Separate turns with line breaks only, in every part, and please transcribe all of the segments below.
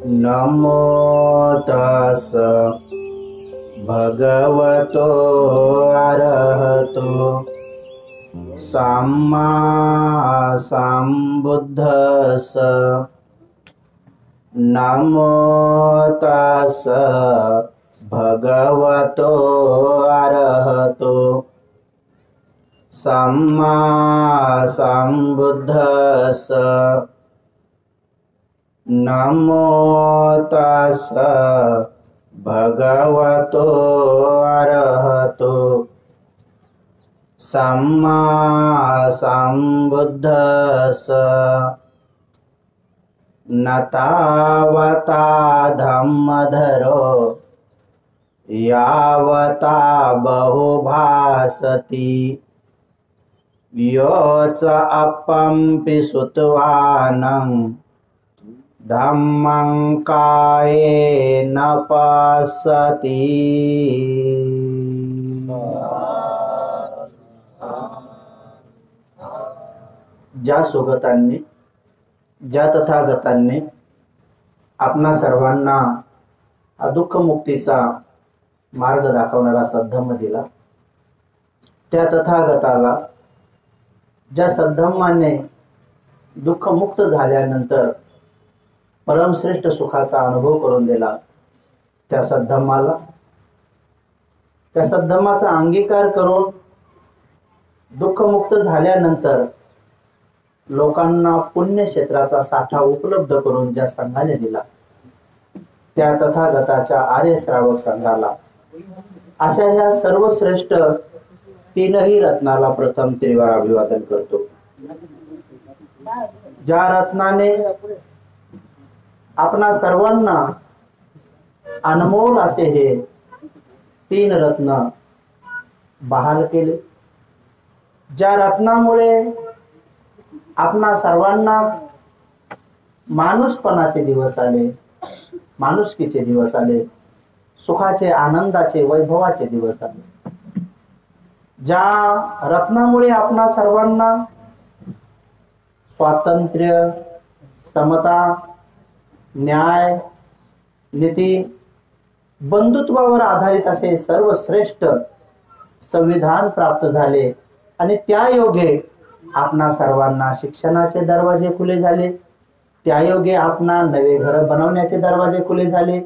नमो तस् भगवतो अरहतो सम्मा सम्बुद्धस्स। नमो तस् भगवतो अरहतो सम्मा सम्बुद्धस्स। नमो तस् भगवतो अरहतो सम्मा सम्बुद्धस्स। न तावता धम्मधरो यावता बहुभासति यो च अपम्पि सुतवानं धम्मं कायेन पश्यति। ज्या सुगतांनी ज्या तथागतांनी आपणा सर्वांना हा दुःखमुक्तीचा मार्ग दाखवणारा सद्धम्म दिला, त्या तथागताला ज्या सद्धम्माने दुःखमुक्त झाल्यानंतर परमश्रेष्ठ सुखाचा अनुभव करून दिला, त्या सद्धम्माला त्या सद्धम्माचा अंगीकार करून दुःखमुक्त झाल्यानंतर लोकांना पुण्य क्षेत्राचा साठा उपलब्ध करून ज्या संघाने दिला, त्या तथागताच्या आर्य श्रावक संघाला अशा ह्या सर्वश्रेष्ठ तीनही रत्नाला प्रथम त्रिवार अभिवादन करतो। ज्या रत्नाने आपणा सर्वांना अनमोल असे हे तीन रत्न बहाल केले, ज्या रत्नामुळे आपणा सर्वांना माणूसपणाचे दिवस आले, माणुसकीचे दिवस आले, सुखाचे आनंदाचे वैभवाचे दिवस आले, ज्या रत्नामुळे आपणा सर्वांना स्वातंत्र्य, समता, न्याय, नीती, बंधुत्वावर आधारित असे सर्वश्रेष्ठ संविधान प्राप्त झाले आणि त्या योगे आपणा सर्वांना शिक्षणाचे दरवाजे खुले झाले, त्या योगे आपणा नवे घर बनवण्याचे दरवाजे खुले झाले,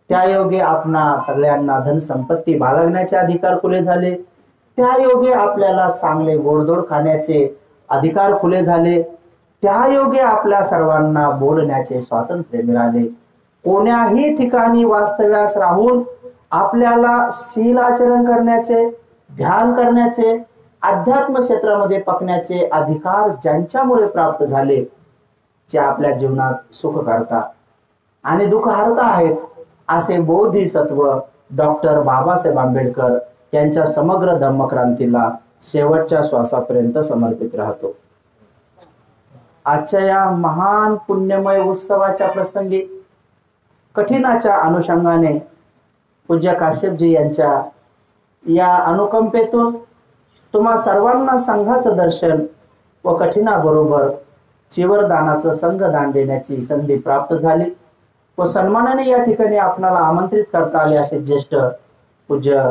त्या योगे आपणा सगळ्यांना धन संपत्ती बाळगण्याचे अधिकार खुले झाले, त्या योगे आपल्याला चांगले गोडधोड खाण्याचे अधिकार खुले झाले, त्या योगे आपल्या सर्वांना बोलण्याचे स्वातंत्र्य मिळाले। कोण्याही ठिकाणी वास्तव्यास राहून आपल्याला शील आचरण करण्याचे, ध्यान करण्याचे, अध्यात्म क्षेत्रामध्ये पकण्याचे अधिकार ज्यांच्यामुळे प्राप्त झाले, जे आपल्या जीवनात सुख करता आणि दुःख हरता आहेत, असे बोधिसत्व डॉक्टर बाबासाहेब आंबेडकर यांच्या समग्र धम्मक्रांतीला शेवटच्या श्वासापर्यंत समर्पित राहतो। आजच्या या महान पुण्यमय उत्सवाच्या प्रसंगी कठीणाच्या अनुषंगाने पूज्य काश्यपजी यांच्या या अनुकंपेतून तुम्हा सर्वांना संघाचं दर्शन व कठीणाबरोबर चिवरदानाचं संघदान देण्याची संधी प्राप्त झाली व सन्मानाने या ठिकाणी आपणाला आमंत्रित करता आले असे ज्येष्ठ पूज्य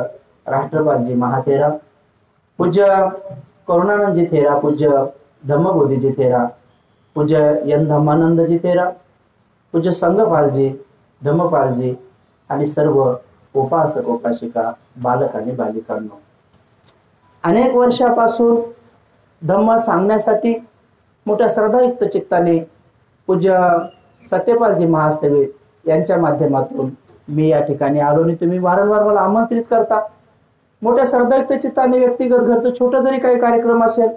राष्ट्रपालजी महाथेरा, पूज्य करुणानंदजी थेरा, पूज्य धम्मबोधीजी थेरा, पूज्य यन धम्मानंदजी थेरा, पूज्य संघपालजी, धम्मपालजी आणि सर्व उपासक उपासिका, बालक आणि बालिकांनो, अनेक वर्षापासून धम्म सांगण्यासाठी मोठ्या श्रद्धायुक्त चित्ताने पूज्य सत्यपालजी महास्तवे यांच्या माध्यमातून मी या ठिकाणी आलो आणि तुम्ही वारंवार मला आमंत्रित करता। मोठ्या श्रद्धायुक्त चित्ताने व्यक्तिगत घरचं छोटा जरी काही कार्यक्रम असेल,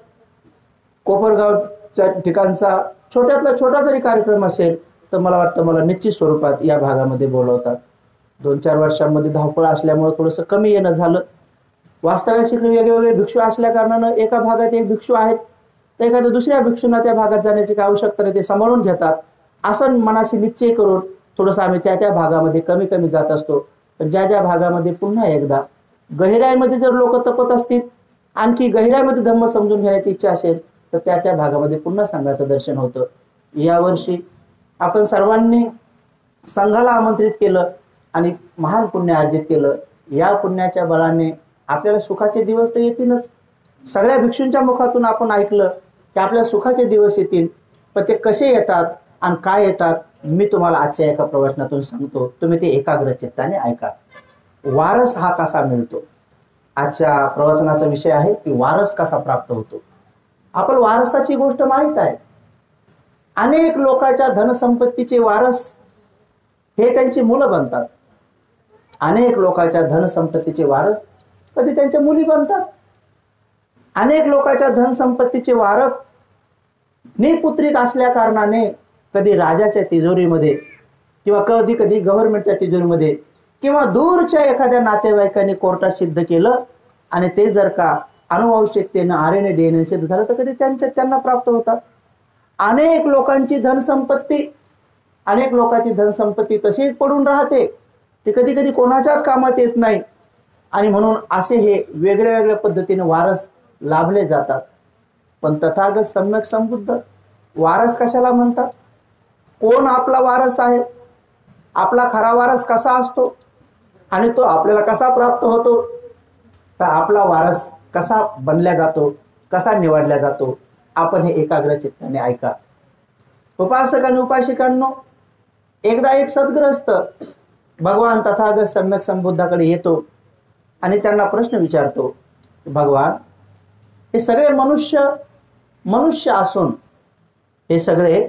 कोपरगावच्या ठिकाणचा छोट्यातला छोटा जरी कार्यक्रम असेल, तर मला वाटतं मला निश्चित स्वरूपात या भागामध्ये बोलवतात। 2-4 वर्षांमध्ये धावपळ असल्यामुळे थोडंसं कमी येणं झालं। वास्तव्यास वेगवेगळे भिक्षू असल्या कारणानं एका भागात एक भिक्षू आहेत, तर एखाद्या दुसऱ्या भिक्षूंना त्या भागात जाण्याची काय आवश्यकता नाही, ते सांभाळून घेतात। असं मनाशी निश्चय करून थोडंसं आम्ही त्या भागामध्ये कमी कमी जात असतो। पण ज्या भागामध्ये पुन्हा एकदा गहिराईमध्ये जर लोक तपत असतील, आणखी गहिराईमध्ये धम्म समजून घेण्याची इच्छा असेल, तर त्या भागामध्ये पुन्हा संघाचं दर्शन होतं। यावर्षी आपण सर्वांनी संघाला आमंत्रित केलं आणि महान पुण्य अर्जित केलं. या पुण्याच्या बळाने आपल्याला सुखाचे दिवस तर येतीलच. सगळ्या भिक्षूंच्या मुखातून आपण ऐकलं की आपल्याला सुखाचे दिवस येतील, पण ते कसे येतात आणि काय येतात मी तुम्हाला आजच्या एका प्रवचनातून सांगतो. तुम्ही ते एकाग्र चित्ताने ऐका. वारस हा कसा मिळतो, आजच्या प्रवचनाचा विषय आहे की वारस कसा प्राप्त होतो. आपण वारसाची गोष्ट माहीत आहे. अनेक लोकांच्या धनसंपत्तीचे वारस हे त्यांची मुलं बनतात. अनेक लोकांच्या धनसंपत्तीचे वारस कधी त्यांच्या मुली बनतात. अनेक लोकांच्या धनसंपत्तीचे वारस निपुत्रिक असल्या कारणाने कधी राजाच्या तिजोरीमध्ये किंवा कधी कधी गव्हर्नमेंटच्या तिजोरीमध्ये किंवा दूरच्या एखाद्या नातेवाईकांनी कोर्टात सिद्ध केलं आणि ते जर का अनुवंशिकतेनं आरएनए डीएनए सिद्ध झालं तर कधी त्यांना प्राप्त होतात. अनेक लोकांची धनसंपत्ती तशीच पडून राहते. ते कधी कधी कोणाच्याच कामात येत नाही आणि म्हणून असे हे वेगळ्या वेगळ्या पद्धतीने वारस लाभले जातात. पण तथागत सम्यक संबुद्ध वारस कशाला म्हणतात, कोण आपला वारस आहे, आपला खरा वारस कसा असतो आणि तो आपल्याला कसा प्राप्त होतो, तर आपला वारस कसा बनल्या जातो, कसा निवडला जातो, आपण हे एकाग्र चित्ताने ऐका. उपासक आणि उपासिकांनो, एकदा एक सद्ग्रस्त भगवान तथागत सम्यक संबुद्धाकडे येतो आणि त्यांना प्रश्न विचारतो, भगवान हे सगळे मनुष्य असून हे सगळे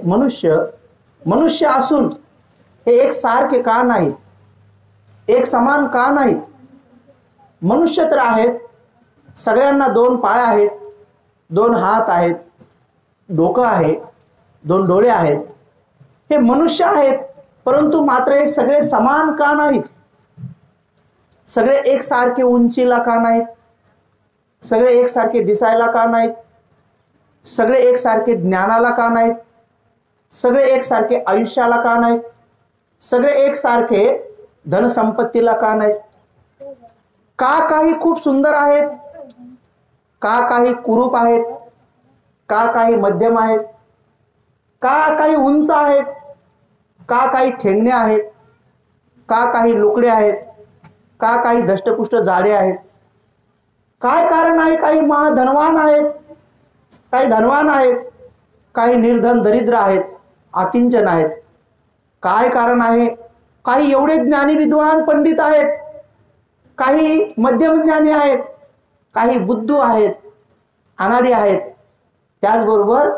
मनुष्य असून हे एक सारखे का नाहीत, एक समान का नाहीत. मनुष्य तर आहेत, सगळ्यांना 2 पाय आहेत, 2 हात आहेत, डोकं आहे, 2 डोळे आहेत. हे मनुष्य आहेत, परंतु मात्र हे सगळे समान का नाहीत. सगळे एकसारखे उंचीला का नाहीत, सगळे एकसारखे दिसायला का नाहीत, सगळे एकसारखे ज्ञानाला का नाहीत, सगळे एकसारखे आयुष्याला का नाहीत, सगळे एकसारखे धनसंपत्तीला का नाहीत. का काही खूप सुंदर आहेत, का काही कुरूप आहेत, का काही मध्यम आहेत, का काही उंच आहेत, का काही ठेंगणे आहेत, का काही लुकडे आहेत, का काही धष्टपुष्ट जाडे आहेत. काय कारण आहे, काही महाधनवान आहेत, काही धनवान आहेत, काही निर्धन दरिद्र आहेत, अकिंचन आहेत. काय कारण आहे, काही एवढे ज्ञानी विद्वान पंडित आहेत, काही मध्यम ज्ञानी आहेत, काही बुद्धू आहेत, अनाडी आहेत. त्याचबरोबर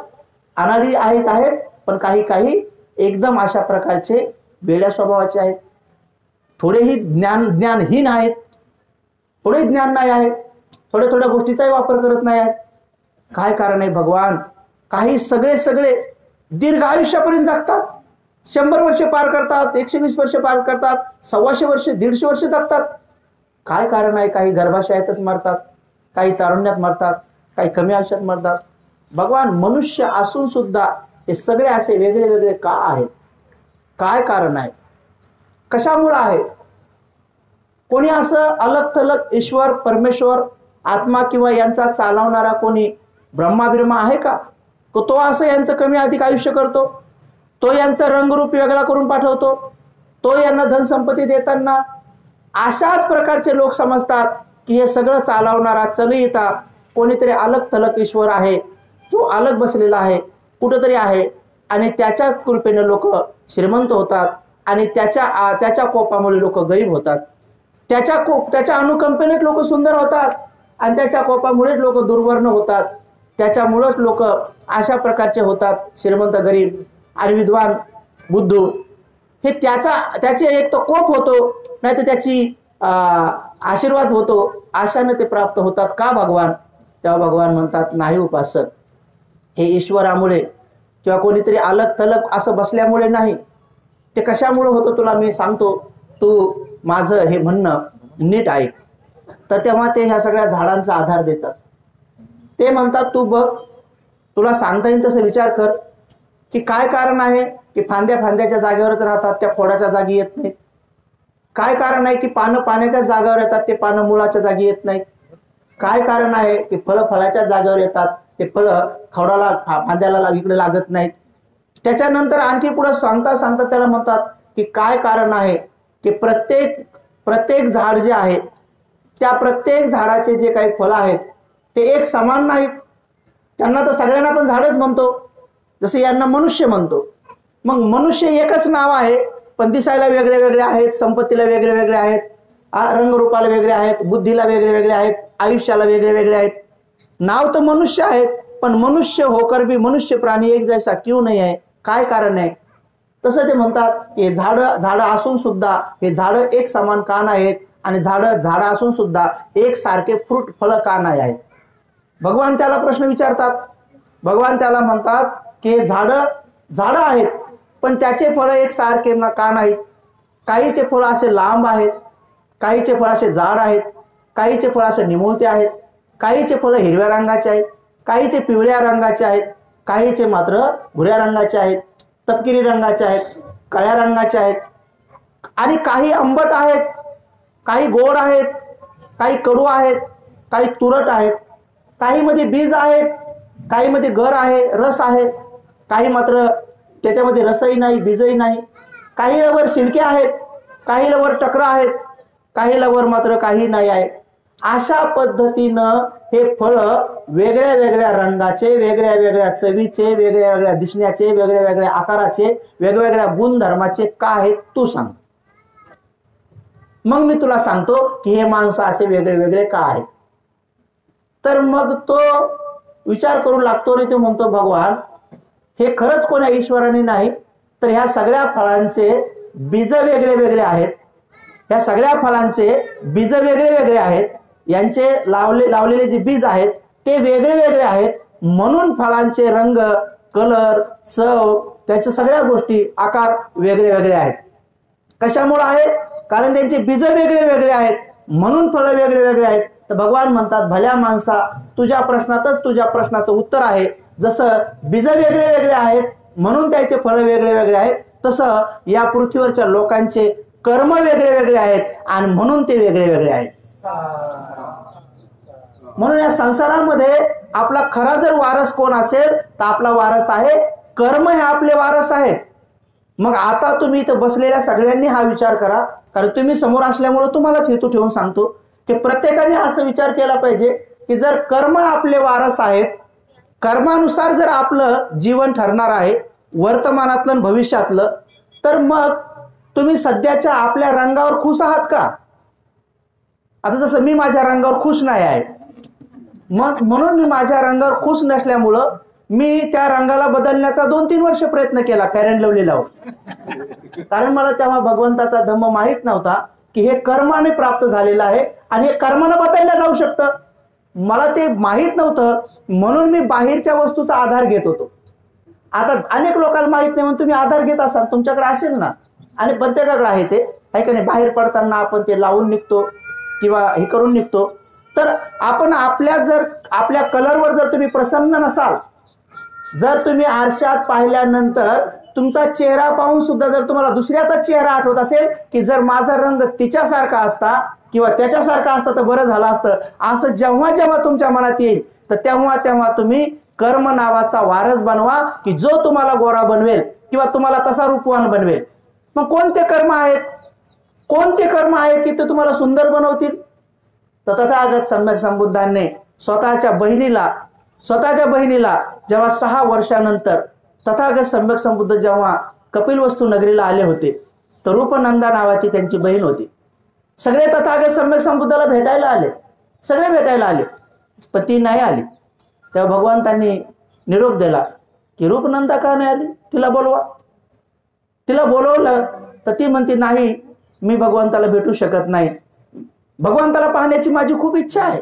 अनाडी आहेत पण काही एकदम अशा प्रकारचे वेड्या स्वभावाचे आहेत. थोडेही ज्ञानहीन आहेत, थोडे ज्ञान नाही आहे, थोड्या गोष्टीचाही वापर करत नाही आहेत. काय कारण आहे भगवान. काही सगळे दीर्घ आयुष्यापर्यंत जगतात, 100 वर्ष पार करतात, 120 वर्ष पार करतात, 125 वर्ष 150 वर्ष जगतात. काय कारण आहे. काही गर्भाशयातच मरतात, काही तारुण्यात मरतात, काही कमी आयुष्यात मरतात. भगवान मनुष्य असून सुद्धा हे सगळे असे वेगळे वेगळे का आहेत. काय कारण आहे, कशामुळे आहे. कोणी असं अलग थलग ईश्वर परमेश्वर आत्मा किंवा यांचा चालवणारा कोणी ब्रह्मा आहे का, तो असं यांचं कमी अधिक आयुष्य करतो, तो यांचं रंगरूप वेगळा करून पाठवतो, तो यांना धनसंपत्ती देताना अशाच प्रकारचे लोक समजतात की हे सगळं चालवणारा चलयिता कोणीतरी अलग थलग ईश्वर आहे, जो अलग बसलेला आहे कुठंतरी आहे आणि त्याच्या कृपेने लोक श्रीमंत होतात आणि त्याच्या कोपामुळे लोक गरीब होतात. त्याच्या अनुकंपेने लोक सुंदर होतात आणि त्याच्या कोपामुळे लोक दुर्वर्ण होतात. त्याच्यामुळेच लोक अशा प्रकारचे होतात, श्रीमंत गरीब आणि विद्वान बुद्धू. हे त्याचे एक तर कोप होतो, नाही तर त्याची आशीर्वाद होतो, आशाने ते प्राप्त होतात. का भगवान. तेव्हा भगवान म्हणतात, नाही उपासक, हे ईश्वरामुळे किंवा कोणीतरी अलग थलग असं बसल्यामुळे नाही. ते कशामुळे होतं तुला मी सांगतो, तू माझं हे म्हणणं नीट ऐक. तर तेव्हा ते ह्या सगळ्या झाडांचा आधार देतात. ते म्हणतात, तू बघ, तुला सांगता येईल तसं विचार कर की काय कारण आहे की फांद्याच्या जागेवरच राहतात, त्या खोडाच्या जागी येत नाहीत. काय कारण आहे की पानं पाण्याच्या जागेवर येतात, ते पानं मुळाच्या जागी येत नाहीत. काय कारण आहे की फळं फळाच्या जागेवर येतात, ते फळं खोडाला फांद्याला इकडे लागत नाहीत. त्याच्यानंतर आणखी पुढे सांगता त्याला म्हणतात की काय कारण आहे की प्रत्येक झाड जे आहे त्या प्रत्येक झाडाचे जे काही फळं आहेत ते एक समान नाहीत. त्यांना तर सगळ्यांना आपण झाडच म्हणतो, जसं यांना मनुष्य म्हणतो. मग मनुष्य एकच नाव आहे, पण दिसायला वेगळे वेगळे आहेत, संपत्तीला वेगळे वेगळे आहेत, रंगरूपाला वेगळे आहेत, बुद्धीला वेगळे वेगळे आहेत, आयुष्याला वेगळे वेगळे आहेत. नाव तर मनुष्य आहेत, पण मनुष्य होकर भी मनुष्य प्राणी एक जैसा क्यों नहीं है, काय कारण आहे? तसं ते म्हणतात की झाडं असून सुद्धा हे झाडं एक समान का नाहीत आणि झाडं असून सुद्धा एक सारखे फ्रूट फळं का नाही आहेत. भगवान त्याला प्रश्न विचारतात. भगवान त्याला म्हणतात की झाडं आहेत, पण त्याचे फळं एक सारखे का नाहीत? काहीचे फळं असे लांब आहेत, काहीचे फळं असे जाड आहेत, काहीचे फळं असे निमुळते आहेत, काहीचे फळं हिरव्या रंगाचे आहेत, काहीचे पिवळ्या रंगाचे आहेत, काहीचे मात्र भुऱ्या रंगाचे आहेत, तपकिरी रंगाचे आहेत, काळ्या रंगाचे आहेत. आणि काही आंबट आहेत, काही गोड आहेत, काही कडू आहेत, काही तुरट आहेत, काही मध्ये बीज आहेत, काही मध्ये गर आहे, रस आहे, काही मात्र त्याच्यामध्ये रसही नाही, बीजही नाही. काही वर शिलके आहेत, काही वर टकरा आहेत, काही वर मात्र काही नाही आहे. अशा पद्धतीनं हे फळ वेगळ्या वेगळ्या रंगाचे, वेगळ्या वेगळ्या चवीचे, वेगळ्या वेगळ्या दिसण्याचे, वेगळ्या वेगळ्या आकाराचे, वेगवेगळ्या गुणधर्माचे का आहेत तू सांग. मग मी तुला सांगतो की हे माणसं असे वेगळे वेगळे का आहेत. तर मग तो विचार करू लागतो आणि तो म्हणतो, भगवान हे खरंच कोण्या ईश्वराने नाही तर ह्या सगळ्या फळांचे बीज वेगळे वेगळे आहेत, ह्या सगळ्या फळांचे बीज वेगळे वेगळे आहेत, यांचे लावलेले जे बीज आहेत ते वेगळे वेगळे आहेत, म्हणून फळांचे रंग, कलर, चव, त्याच्या सगळ्या गोष्टी, आकार वेगळे वेगळे आहेत. कशामुळे आहे? कारण त्यांचे बीज वेगळे वेगळे आहेत, म्हणून फळं वेगळे वेगळे आहेत. तर भगवान म्हणतात, भल्या माणसा, तुझ्या प्रश्नाचं उत्तर आहे. जसं बीज वेगळे वेगळे आहेत म्हणून त्याचे फळं वेगळे वेगळे आहेत, तसं या पृथ्वीवरच्या लोकांचे कर्म वेगळे वेगळे आहेत आणि म्हणून ते वेगळे वेगळे आहेत. म्हणून या संसारामध्ये आपला खरा जर वारस कोण असेल तर आपला वारस आहे कर्म, हे आपले वारस आहेत. मग आता तुम्ही इथं बसलेल्या सगळ्यांनी हा विचार करा, कारण तुम्ही समोर असल्यामुळे तुम्हालाच हेतू ठेवून सांगतो की प्रत्येकाने असा विचार केला पाहिजे की जर कर्म आपले वारस आहेत, कर्मानुसार जर आपलं जीवन ठरणार आहे वर्तमानातलं आणि भविष्यातलं, तर मग तुम्ही सध्याच्या आपल्या रंगावर खुश आहात का? आता जसं मी माझ्या रंगावर खुश नाही आहे, मग म्हणून मी माझ्या रंगावर खुश नसल्यामुळं मी त्या रंगाला बदलण्याचा 2-3 वर्ष प्रयत्न केला फेअर अँड लवली लावून. कारण मला तेव्हा भगवंताचा धम्म माहित नव्हता की हे कर्माने प्राप्त झालेलं आहे आणि हे कर्माने बदललं जाऊ शकतं. मला ते माहित नव्हतं, म्हणून मी बाहेरच्या वस्तूचा आधार घेत होतो. आता अनेक लोकांना माहित नाही म्हणून तुम्ही आधार घेत असाल, तुमच्याकडे असेल ना, आणि प्रत्येकाकडे आहे ते, आहे का नाही. बाहेर पडताना आपण ते लावून निघतो किंवा हे करून निघतो. तर आपण आपल्या कलरवर जर तुम्ही प्रसन्न नसाल, जर तुम्ही आरशात पाहिल्यानंतर तुमचा चेहरा पाहून सुद्धा जर तुम्हाला दुसऱ्याचा चेहरा आठवत असेल की जर माझा रंग तिच्यासारखा असता किंवा त्याच्यासारखा असता तर बरं झालं असतं, असं जेव्हा जेव्हा तुमच्या मनात येईल तर तेव्हा तेव्हा तुम्ही कर्म नावाचा वारस बनवा की जो तुम्हाला गोरा बनवेल किंवा तुम्हाला तसा रूपवान बनवेल. मग कोणते कर्म आहेत की ते तुम्हाला सुंदर बनवतील? तर तथागत सम्यक संबुद्धांनी स्वतःच्या बहिणीला जेव्हा 6 वर्षानंतर तथागत सम्यक संबुद्ध जेव्हा कपिलवस्तू नगरीला आले होते, तर रूपनंदा नावाची त्यांची बहीण होती. सगळे तथागत सम्यक संबुद्धाला भेटायला आले, सगळे भेटायला आले, पण ती नाही आली. तेव्हा भगवंतांनी निरोप दिला की रूपनंदा का नाही आली, तिला बोलवा. तिला बोलवलं तर ती म्हणते, नाही मी भगवंताला भेटू शकत नाही, भगवंताला पाहण्याची माझी खूप इच्छा आहे,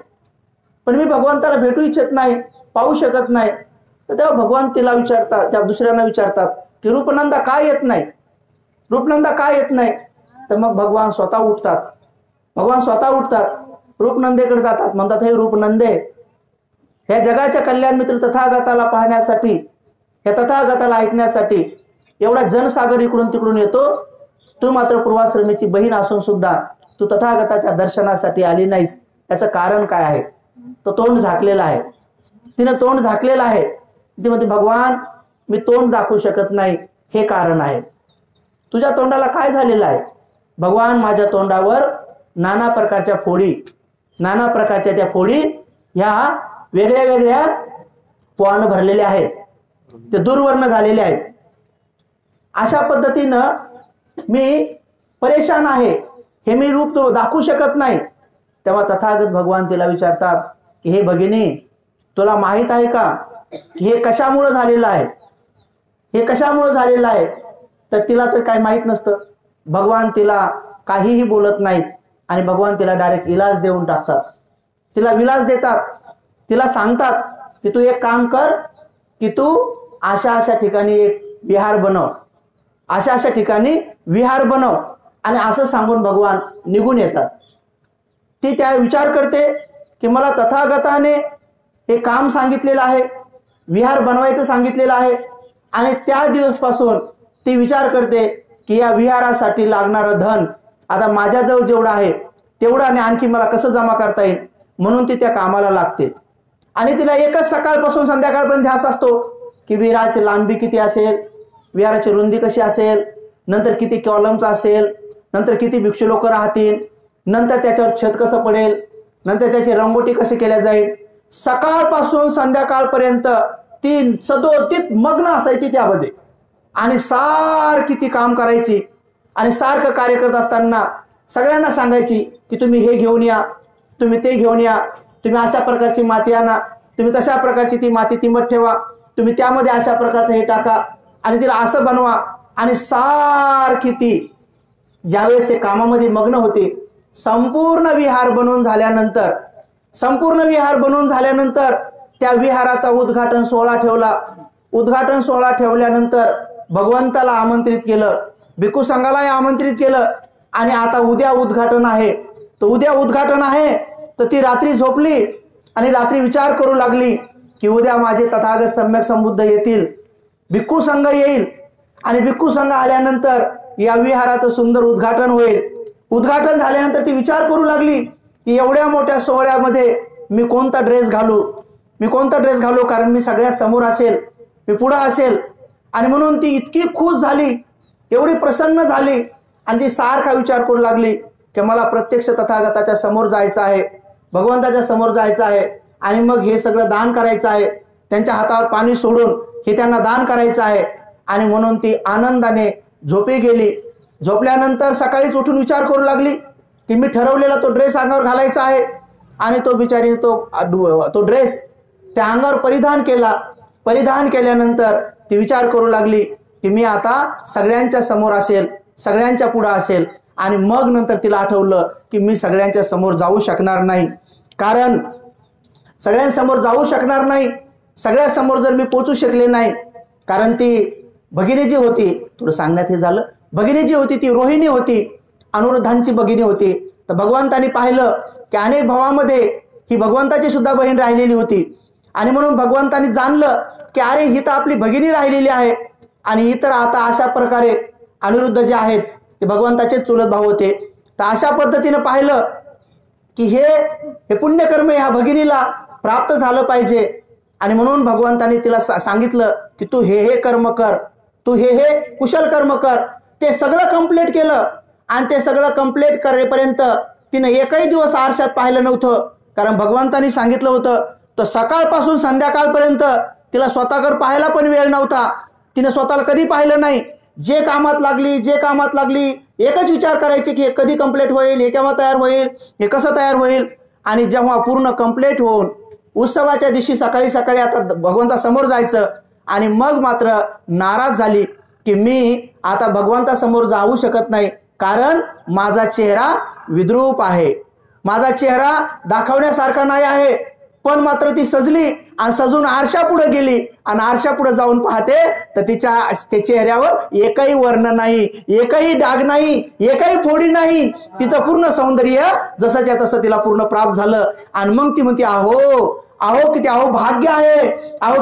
पण मी भगवंताला भेटू इच्छित नाही, पाहू शकत नाही. तर तेव्हा भगवान तिला विचारतात, त्या दुसऱ्यांना विचारतात की रूपनंदा का येत नाही, रूपनंदा का येत नाही. तर मग भगवान स्वतः उठतात, रूपनंदेकडे जातात, म्हणतात, हे रूपनंदे, ह्या जगाच्या कल्याण मित्र तथागताला पाहण्यासाठी, ह्या तथागताला ऐकण्यासाठी एवढा जनसागर इकडून तिकडून येतो, तू मात्र पूर्वाश्रमीची बहीण असून सुद्धा तू तथागताच्या दर्शनासाठी आली नाहीस, याचं कारण काय आहे? तो तोंड झाकलेला आहे, तिनं तोंड झाकलेलं आहे. ती म्हणते, भगवान मी तोंड दाखवू शकत नाही, हे कारण आहे. तुझ्या तोंडाला काय झालेलं आहे? भगवान, माझ्या तोंडावर नाना प्रकारच्या फोडी, नाना प्रकारच्या त्या फोडी ह्या वेगळ्या वेगळ्या पोहानं भरलेल्या आहेत, ते दुर्वर्ण झालेले आहेत. अशा पद्धतीनं मी परेशान आहे, हे मी रूप दाखवू शकत नाही. तेव्हा तथागत भगवान तिला विचारतात की हे भगिनी, तुला माहित आहे का की हे कशामुळे झालेलं आहे? हे कशामुळे झालेलं आहे? तर तिला तर काय माहित नसतं. भगवान तिला काहीही बोलत नाहीत आणि भगवान तिला डायरेक्ट इलाज देऊन टाकतात. तिला विलास देतात. तिला सांगतात की तू एक काम कर, की तू अशा अशा ठिकाणी एक विहार बनव, अशा अशा ठिकाणी विहार बनव, आणि असं सांगून भगवान निघून येतात. ती त्या विचार करते की मला तथागताने हे काम सांगितलेलं आहे, विहार बनवायचं सांगितलेलं आहे, आणि त्या दिवसपासून ती विचार करते की या विहारासाठी लागणारं धन आता माझ्याजवळ जेवढं आहे तेवढं आणि आणखी मला कसं जमा करता येईल, म्हणून ती त्या कामाला लागते. आणि तिला एकच सकाळपासून संध्याकाळपर्यंत ध्यास असतो की विहाराची लांबी किती असेल, विहाराची रुंदी कशी असेल, नंतर किती कॉलमचा असेल, नंतर किती भिक्षू लोक राहतील, नंतर त्याच्यावर छत कसं पडेल, नंतर त्याची रंगोटी कशी केल्या जाईल. सकाळपासून संध्याकाळपर्यंत ती सदोदित मग्न असायची त्यामध्ये, आणि सारखी ती काम करायची. आणि सारखं कार्य करत असताना सगळ्यांना सांगायची की तुम्ही हे घेऊन या, तुम्ही ते घेऊन या, तुम्ही अशा प्रकारची माती आणा, तुम्ही तशा प्रकारची ती माती तिमत ठेवा, तुम्ही त्यामध्ये अशा प्रकारचं हे टाका, आणि तिला असं बनवा. आणि सारखी ती ज्यावेळेस हे कामामध्ये मग्न होते, संपूर्ण विहार बनवून झाल्यानंतर त्या विहाराचा उद्घाटन सोहळा ठेवला. उद्घाटन सोहळा ठेवल्यानंतर भगवंताला आमंत्रित केलं, भिक्खू संघालाही आमंत्रित केलं, आणि आता उद्या उद्घाटन आहे. तर उद्या उद्घाटन आहे तर ती रात्री झोपली आणि रात्री विचार करू लागली की उद्या माझे तथागत सम्यक संबुद्ध येतील, भिक्खू संघ येईल, आणि भिक्खू संघ आल्यानंतर या विहाराचं सुंदर उद्घाटन होईल. उद्घाटन झाल्यानंतर ती विचार करू लागली की एवढ्या मोठ्या सोहळ्यामध्ये मी कोणता ड्रेस घालू, कारण मी सगळ्यात समोर असेल, मी पुढं असेल. आणि म्हणून ती इतकी खुश झाली, एवढी प्रसन्न झाली, आणि ती सारखा विचार करू लागली की मला प्रत्यक्ष तथागताच्या समोर जायचं आहे, भगवंताच्या समोर जायचं आहे, आणि मग हे सगळं दान करायचं आहे, त्यांच्या हातावर पाणी सोडून हे त्यांना दान करायचं आहे. आणि म्हणून ती आनंदाने झोपी गेली. झोपल्यानंतर सकाळीच उठून विचार करू लागली की मी ठरवलेला तो ड्रेस अंगावर घालायचा आहे, आणि तो बिचारी तो ड्रेस त्या अंगावर परिधान केला. परिधान केल्यानंतर ती विचार करू लागली की मी आता सगळ्यांच्या समोर असेल, सगळ्यांच्या पुढं असेल. आणि मग नंतर तिला आठवलं की मी सगळ्यांच्या समोर जाऊ शकणार नाही, कारण सगळ्यांसमोर जाऊ शकणार नाही, सगळ्यासमोर जर मी पोचू शकले नाही, कारण ती भगिनी जी होती, थोडं सांगण्यात हे झालं, भगिनी जी होती ती रोहिणी होती, अनुरुद्धांची भगिनी होती. तर भगवंतानी पाहिलं की अनेक भावामध्ये ही भगवंताची सुद्धा बहीण राहिलेली होती, आणि म्हणून भगवंतानी जाणलं की अरे ही तर आपली भगिनी राहिलेली आहे, आणि इतर आता अशा प्रकारे अनिरुद्ध जे आहेत ते भगवंताचे चुलत भाऊ होते. तर अशा पद्धतीने पाहिलं की हे पुण्यकर्म ह्या भगिनीला प्राप्त झालं पाहिजे, आणि म्हणून भगवंतानी तिला सांगितलं की तू हे कर्म कर, तू हे कुशल कर्म कर. ते सगळं कंप्लीट केलं, आणि ते सगळं कंप्लीट करेपर्यंत तिने एकही दिवस आरशात पाहिलं नव्हतं, कारण भगवंतानी सांगितलं होतं. तर सकाळपासून संध्याकाळपर्यंत तिला स्वतःकडे पाहायला पण वेळ नव्हता, तिने स्वतःला कधी पाहिलं नाही. जे कामात लागली एकच विचार करायचे की हे कधी कंप्लीट होईल, हे केव्हा तयार होईल, हे कसं तयार होईल. आणि जेव्हा पूर्ण कंप्लीट होऊन उत्सवाच्या दिवशी सकाळी सकाळी आता भगवंतासमोर जायचं, आणि मग मात्र नाराज झाली की मी आता भगवंतासमोर जाऊ शकत नाही, कारण माझा चेहरा विद्रूप आहे, माझा चेहरा दाखवण्यासारखा नाही आहे. पण मात्र ती सजली आणि सजून आरशापुढे गेली, आणि आरशापुढे जाऊन पाहते तर तिच्या चेहऱ्यावर एकही वर्ण नाही, एकही डाग नाही, एकही फोडी नाही. तिचं पूर्ण सौंदर्य जसंच्या तसं तिला पूर्ण प्राप्त झालं. आणि मग ती म्हणते अहो किती भाग्य आहे,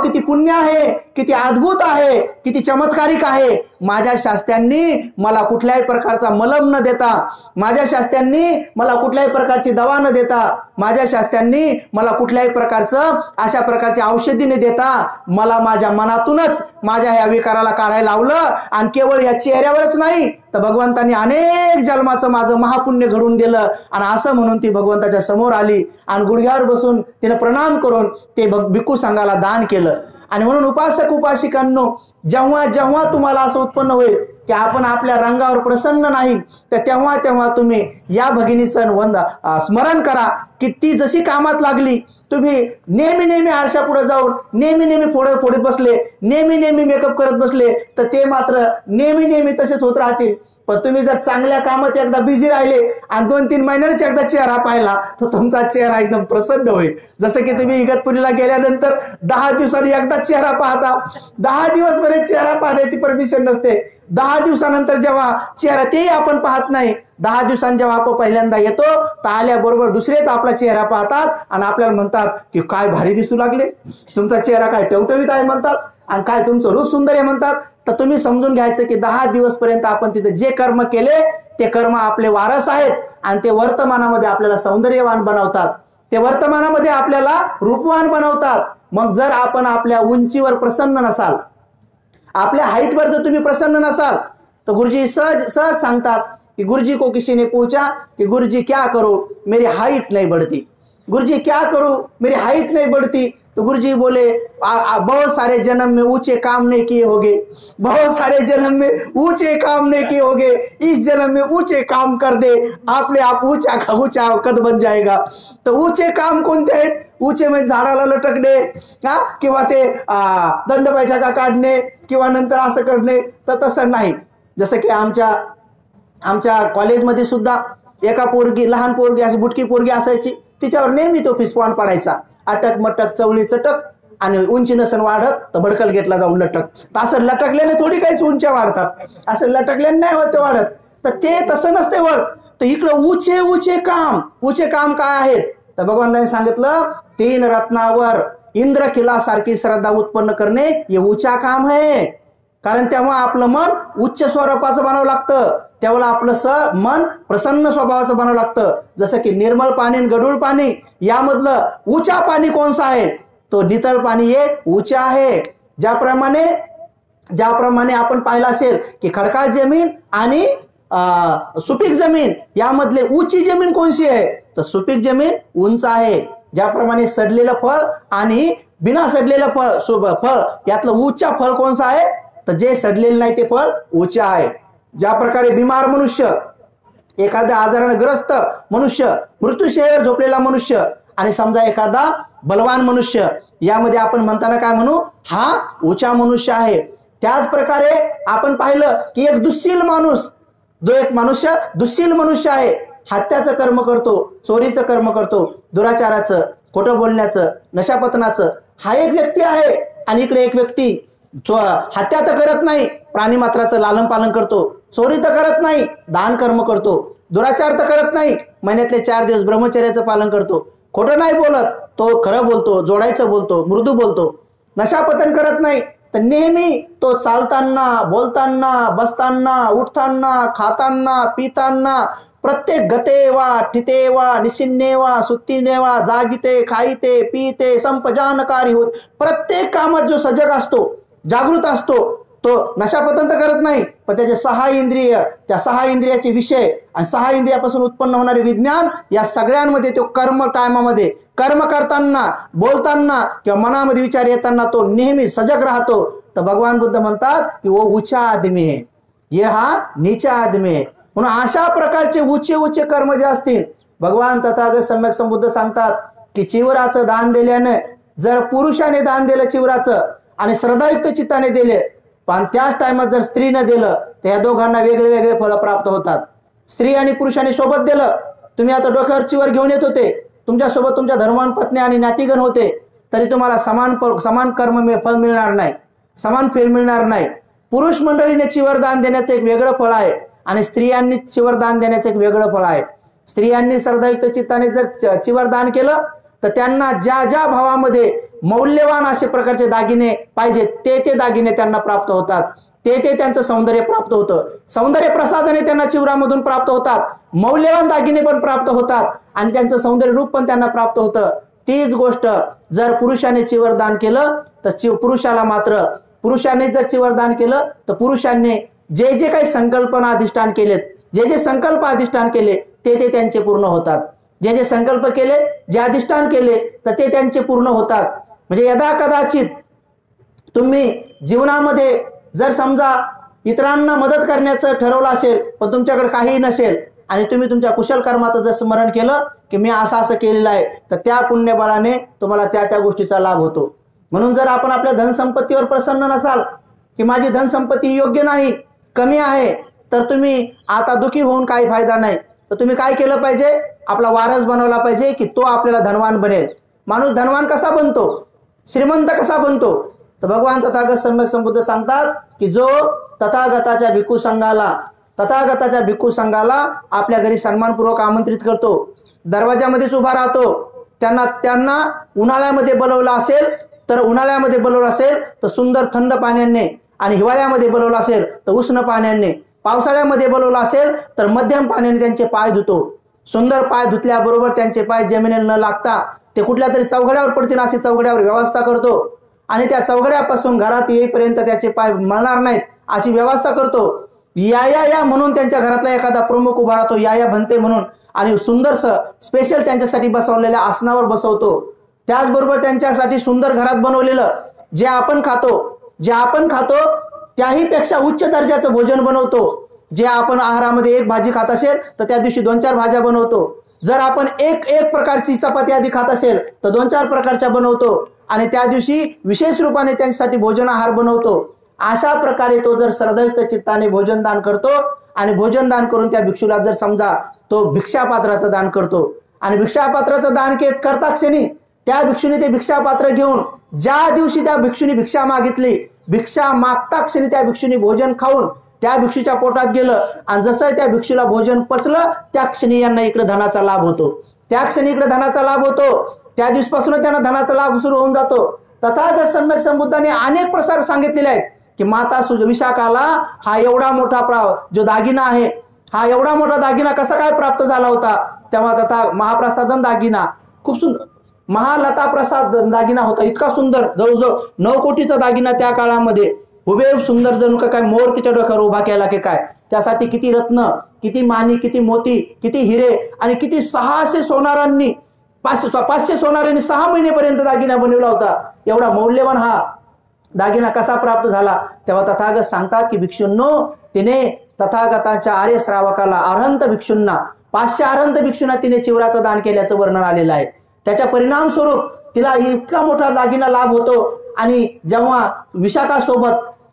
किती पुण्य आहे, किती अद्भुत आहे, किती चमत्कारिक आहे. माझ्या शास्त्यांनी मला कुठल्याही प्रकारचा मलम न देता, माझ्या शास्त्यांनी मला कुठल्याही प्रकारची दवा न देता, माझ्या शास्त्यांनी मला कुठल्याही प्रकारचं अशा प्रकारची औषधी न देता मला माझ्या मनातूनच माझ्या ह्या विकाराला काढायला लावलं. आणि केवळ या चेहऱ्यावरच नाही तर भगवंतांनी अनेक जन्माचं माझं महापुण्य घडवून दिलं आणि असं म्हणून ती भगवंताच्या समोर आली आणि गुडघ्यावर बसून तिने प्रणाम करून ते भिक्खू संघाला दान केलं. आणि म्हणून उपासक उपासिकांनो, जेव्हा जेव्हा तुम्हाला असं उत्पन्न होईल की आपण आपल्या रंगावर प्रसन्न नाही, तर तेव्हा तेव्हा तुम्ही या भगिनीचं स्मरण करा की ती जशी कामात लागली, तुम्ही नेहमी नेहमी आरशापुढे जाऊन नेहमी नेहमी फोडत बसले, नेहमी नेहमी मेकअप करत बसले, तर ते मात्र नेहमी नेहमी तसेच होत राहतील. पण तुम्ही जर चांगल्या कामात एकदा बिझी राहिले आणि 2-3 महिन्याच एकदा चेहरा पाहिला, तर तुमचा चेहरा एकदम प्रसन्न होईल. जसं की तुम्ही इगतपुरीला गेल्यानंतर 10 दिवसांनी एकदा चेहरा पाहता, 10 दिवसपर्यंत चेहरा पाहण्याची परमिशन नसते. 10 दिवसानंतर जेव्हा चेहरा, तेही आपण पाहत नाही, 10 दिवसांनी जेव्हा आपण पहिल्यांदा येतो, तर आल्याबरोबर दुसरेच आपला चेहरा पाहतात आणि आपल्याला म्हणतात की काय भारी दिसू लागले, तुमचा चेहरा काय टवटवीत आहे म्हणतात, आणि काय तुमचं रूप सुंदर आहे म्हणतात. तर तुम्ही समजून घ्यायचं की 10 दिवसपर्यंत आपण तिथे जे कर्म केले ते कर्म आपले वारस आहेत आणि ते वर्तमानामध्ये आपल्याला सौंदर्यवान बनवतात, ते वर्तमानामध्ये आपल्याला रूपवान बनवतात. मग जर आपण आपल्या उंचीवर प्रसन्न नसाल, आपल्या हाईटवर जर तुम्ही प्रसन्न नसाल, तो गुरुजी सहज सांगतात कि गुरुजी को किसी ने पूछा कि गुरुजी क्या करो मेरी हाइट नहीं बढ़ती, गुरुजी क्या करो मेरी हाइट नहीं बढ़ती, तो गुरुजी बोले बहुत सारे जन्म में ऊंचे काम नहीं किए होगे, बहुत सारे जन्म में ऊंचे काम नहीं किए होगे, इस जन्म में ऊंचे काम कर दे, आपने आप ऊंचा कद बन जाएगा. तर ऊंचे काम कोणते आहेत? ऊंचे म्हणजे झाडाला लटकणे, किंवा ते दंड बैठका काढणे, किंवा नंतर असं करणे, तर तसं नाही. जसं की आमच्या कॉलेजमध्ये सुद्धा एका पोरगी, लहान पोरगी, अशी बुटकी पोरगी असायची, तिच्यावर नेहमी तो फिसपॉन पडायचा, अटक मटक चवळी चटक, आणि उंची नसन वाढत तर भडकल घेतला जाऊन लटक. तर असं लटकल्याने थोडी काहीच उंच्या वाढतात, असं लटकल्याने नाही होते वाढत, तर ते तसं नसते वर. तर इकडं ऊंचे काम काय आहेत? तर भगवंतांनी सांगितलं 3 रत्नावर इंद्र किल्लासारखी श्रद्धा उत्पन्न करणे हे ऊंचा काम आहे. कारण तेव्हा आपलं मन उच्च स्वरूपाचं बनावं लागतं, त्यावेळेला आपलं मन प्रसन्न स्वभावाचं बनावं लागतं. जसं की निर्मळ पाणी आणि गढूळ पाणी यामधलं ऊंचा पाणी कोणचं आहे? तो नितळ पाणी हे ऊंचा आहे. ज्याप्रमाणे आपण पाहिलं असेल की खडकाळ जमीन आणि सुपीक जमीन यामधले ऊंची जमीन कोणची आहे? तर सुपीक जमीन उंच आहे. ज्याप्रमाणे सडलेलं फळ आणि बिना सडलेलं फळ यातलं उच्च फळ कोणचं आहे? तर जे सडलेलं नाही ते फळ उच्च आहे. ज्या प्रकारे बिमार मनुष्य, एखाद्या आजाराने ग्रस्त मनुष्य, मृत्यूशय्यावर झोपलेला मनुष्य आणि समजा एखादा बलवान मनुष्य, यामध्ये आपण म्हणताना काय म्हणू? हा उच्च मनुष्य आहे. त्याच प्रकारे आपण पाहिलं की एक दुःशील माणूस, जो एक मनुष्य दुःशील मनुष्य आहे, हत्याचं कर्म करतो, चोरीचं कर्म करतो, दुराचाराचं, खोटं बोलण्याचं, नशापतनाचं, हा एक व्यक्ती आहे. आणि इकडे एक व्यक्ती हत्या तर करत नाही, प्राणी मात्राचं लालन पालन करतो, चोरी तर करत नाही, दान कर्म करतो, दुराचार तर करत नाही, महिन्यातले 4 दिवस ब्रह्मचर्याचं पालन करतो, खोटं नाही बोलत, तो खरं बोलतो, जोडायचं बोलतो, मृदू बोलतो, नशापतन करत नाही, तर नेहमी तो चालताना, बोलताना, बसताना, उठताना, खाताना, पिताना, प्रत्येक गते वा ठिते वा निशिन्ने वा सुत्तीने वा जागिते खाईते पिते संपजानकारी होत, प्रत्येक कामात जो सजग असतो, जागृत असतो, तो नशापतन तर करत नाही, पण त्याचे 6 इंद्रिय, त्या 6 इंद्रियाचे विषय आणि 6 इंद्रियापासून उत्पन्न होणारे विज्ञान, या सगळ्यांमध्ये तो टायमामध्ये कर्म करताना, बोलताना किंवा मनामध्ये विचार येताना तो नेहमी सजग राहतो. तर भगवान बुद्ध म्हणतात की वो ऊंचा आदमी है, ये हा नीचा आदमी है. म्हणून अशा प्रकारचे उच्चे कर्म जे असतील, भगवान तथागत सम्यक संबुद्ध सांगतात की चिवराचं दान दिल्याने, जर पुरुषाने दान दिलं चिवराचं आणि श्रद्धायुक्त चित्ताने दिले, पण त्याच टायमात जर स्त्रीने दिलं, तर या दोघांना वेगळे वेगळे फळ प्राप्त होतात. स्त्री आणि पुरुषाने सोबत दिलं, तुम्ही आता डोक्यावर चिवर घेऊन येत होते, तुमच्यासोबत तुमच्या धर्मवान पत्नी आणि नातीगण होते, तरी तुम्हाला समान कर्म फळ मिळणार नाही, समान फळ मिळणार नाही. पुरुष मंडळीने चिवर दान देण्याचं एक वेगळं फळ आहे आणि स्त्रियांनी चिवर दान देण्याचं एक वेगळं फळ आहे. स्त्रियांनी श्रद्धायुक्त चित्ताने जर चिवर दान केलं, तर त्यांना ज्या भावामध्ये मौल्यवान असे प्रकारचे दागिने पाहिजेत, ते दागिने त्यांना प्राप्त होतात, ते त्यांचं सौंदर्य प्राप्त होतं, सौंदर्य प्रसादने त्यांना चिवरामधून प्राप्त होतात, मौल्यवान दागिने पण प्राप्त होतात आणि त्यांचं सौंदर्य रूप पण त्यांना प्राप्त होतं. तीच गोष्ट जर पुरुषाने चिवर दान केलं, तर पुरुषाने जर चिवर दान केलं, तर पुरुषांनी जे जे काही संकल्पना अधिष्ठान केलेत, जे जे संकल्प अधिष्ठान केले ते त्यांचे पूर्ण होतात. जे जे संकल्प केले, जे अधिष्ठान केले तर ते त्यांचे पूर्ण होतात. म्हणजे यदा कदाचित तुम्ही जीवनामध्ये जर समजा इतरांना मदत करण्याचं ठरवलं असेल पण तुमच्याकडे काहीही नसेल आणि तुम्ही तुमच्या कुशल कर्माचं जर स्मरण केलं की मी असं असं केलेलं आहे तर त्या पुण्यबळाने तुम्हाला त्या त्या गोष्टीचा लाभ होतो. म्हणून जर आपण आपल्या धनसंपत्तीवर प्रसन्न नसाल की माझी धनसंपत्ती योग्य नाही, कमी आहे, तर तुम्ही आता दुखी होऊन काही फायदा नाही. तर तुम्ही काय केलं पाहिजे, आपला वारस बनवला पाहिजे की तो आपल्याला धनवान बनेल. माणूस धनवान कसा बनतो, श्रीमंत कसा बनतो, तर भगवान तथागत सम्यक संबुद्ध सांगतात की जो तथागताच्या भिक्खू संघाला आपल्या घरी सन्मानपूर्वक आमंत्रित करतो, दरवाजामध्येच उभा राहतो, त्यांना उन्हाळ्यामध्ये बोलवलं असेल तर सुंदर थंड पाण्याने, आणि हिवाळ्यामध्ये बोलवलं असेल तर उष्ण पाण्याने, पावसाळ्यामध्ये बोलवलं असेल तर मध्यम पाण्याने त्यांचे पाय धुतो. सुंदर पाय धुतल्याबरोबर त्यांचे पाय जमिनीला न लागता ते कुठल्या तरी चौघड्यावर पडतील अशी चौघड्यावर व्यवस्था करतो आणि त्या चौघड्यापासून घरात येईपर्यंत त्याचे पाय मळणार नाहीत अशी व्यवस्था करतो. या म्हणून त्यांच्या घरातला एखादा प्रमुख उभा राहतो, या भंते म्हणून, आणि सुंदरसं स्पेशल त्यांच्यासाठी बसवलेल्या आसनावर बसवतो. त्याचबरोबर त्यांच्यासाठी सुंदर घरात बनवलेलं जे आपण खातो त्याही पेक्षा उच्च दर्जाचं भोजन बनवतो. जे आपण आहारामध्ये एक भाजी खात असेल तर त्या दिवशी 2-4 भाज्या बनवतो. जर आपण एक प्रकारची चपाती आधी खात असेल तर 2-4 प्रकारच्या बनवतो आणि त्या दिवशी विशेष रूपाने त्यांच्यासाठी भोजन आहार बनवतो. अशा प्रकारे तो जर श्रद्धायुक्त चित्ताने भोजन दान करतो आणि भोजन दान करून त्या भिक्षूला जर समजा तो भिक्षापात्राचं दान करतो आणि भिक्षापात्राचं दान करता क्षणी त्या भिक्षूने ते भिक्षापात्र घेऊन ज्या दिवशी त्या भिक्षूने भिक्षा मागितली, भिक्षा मागता क्षणी त्या भिक्षूने भोजन खाऊन त्या भिक्षूच्या पोटात गेलं आणि जसं त्या भिक्षूला भोजन पचलं त्या क्षणी यांना इकडे धनाचा लाभ होतो. त्या दिवसापासून त्यांना धनाचा लाभ सुरू होऊन जातो. तथागत सम्यक संबुद्धाने अनेक प्रसार सांगितलेले आहेत की माता विशाखाला हा एवढा मोठा जो दागिना आहे, हा एवढा मोठा दागिना कसा काय प्राप्त झाला होता. तेव्हा तथा महाप्रसादन दागिना खूप सुंदर, महालता प्रसाद दागिना होता, इतका सुंदर, जवळजवळ 9 कोटीचा दागिना त्या काळामध्ये, हुबेहूब सुंदर, जणू काय मोर तिच्या डोक्यावर उभा केला की काय. त्यासाठी किती रत्न, किती माणी, किती मोती, किती हिरे आणि किती 600 सोनारांनी 500 सोनारांनी 6 महिनेपर्यंत दागिना बनवला होता. एवढा मौल्यवान हा दागिना कसा प्राप्त झाला. तेव्हा तथागत सांगतात की भिक्षूंनो, तिने तथागताच्या आर्य श्रावकाला अरहंत भिक्षूंना 500 अरहंत भिक्षूंना तिने चिवराचं दान केल्याचं वर्णन आलेलं आहे. त्याच्या परिणाम स्वरूप तिला इतका मोठा दागिना लाभ होतो. आणि जेव्हा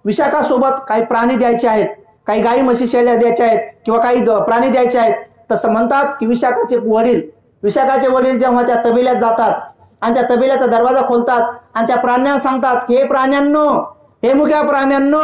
विशाखासोबत काही प्राणी द्यायचे आहेत, काही गाई म्हशी शेळ्या द्यायच्या आहेत किंवा काही प्राणी द्यायचे आहेत, तसं म्हणतात की विशाखाचे वडील जेव्हा त्या तबेल्यात जातात आणि त्या तबेल्याचा दरवाजा खोलतात आणि त्या प्राण्यांना सांगतात की हे मुक्या प्राण्यांनो,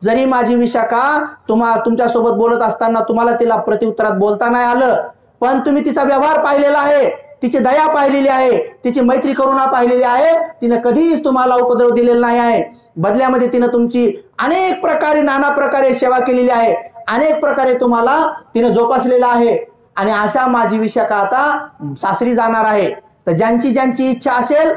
जरी माझी विशाखा तुमच्यासोबत बोलत असताना तुम्हाला तिला प्रत्युत्तरात बोलता नाही आलं, पण तुम्ही तिचा व्यवहार पाहिलेला आहे, तिची दया पाहिलेली आहे, तिची मैत्री करुणा पाहिलेली आहे. तिने कधीच तुम्हाला उपद्रव दिलेला नाही आहे. बदल्यामध्ये तिने तुमची अनेक प्रकारे, नाना प्रकारे सेवा केलेली आहे, अनेक प्रकारे तुम्हाला तिने जोपासलेला आहे. आणि अशा माझी विशाखा आता सासरी जाणार आहे. तर ज्यांची इच्छा असेल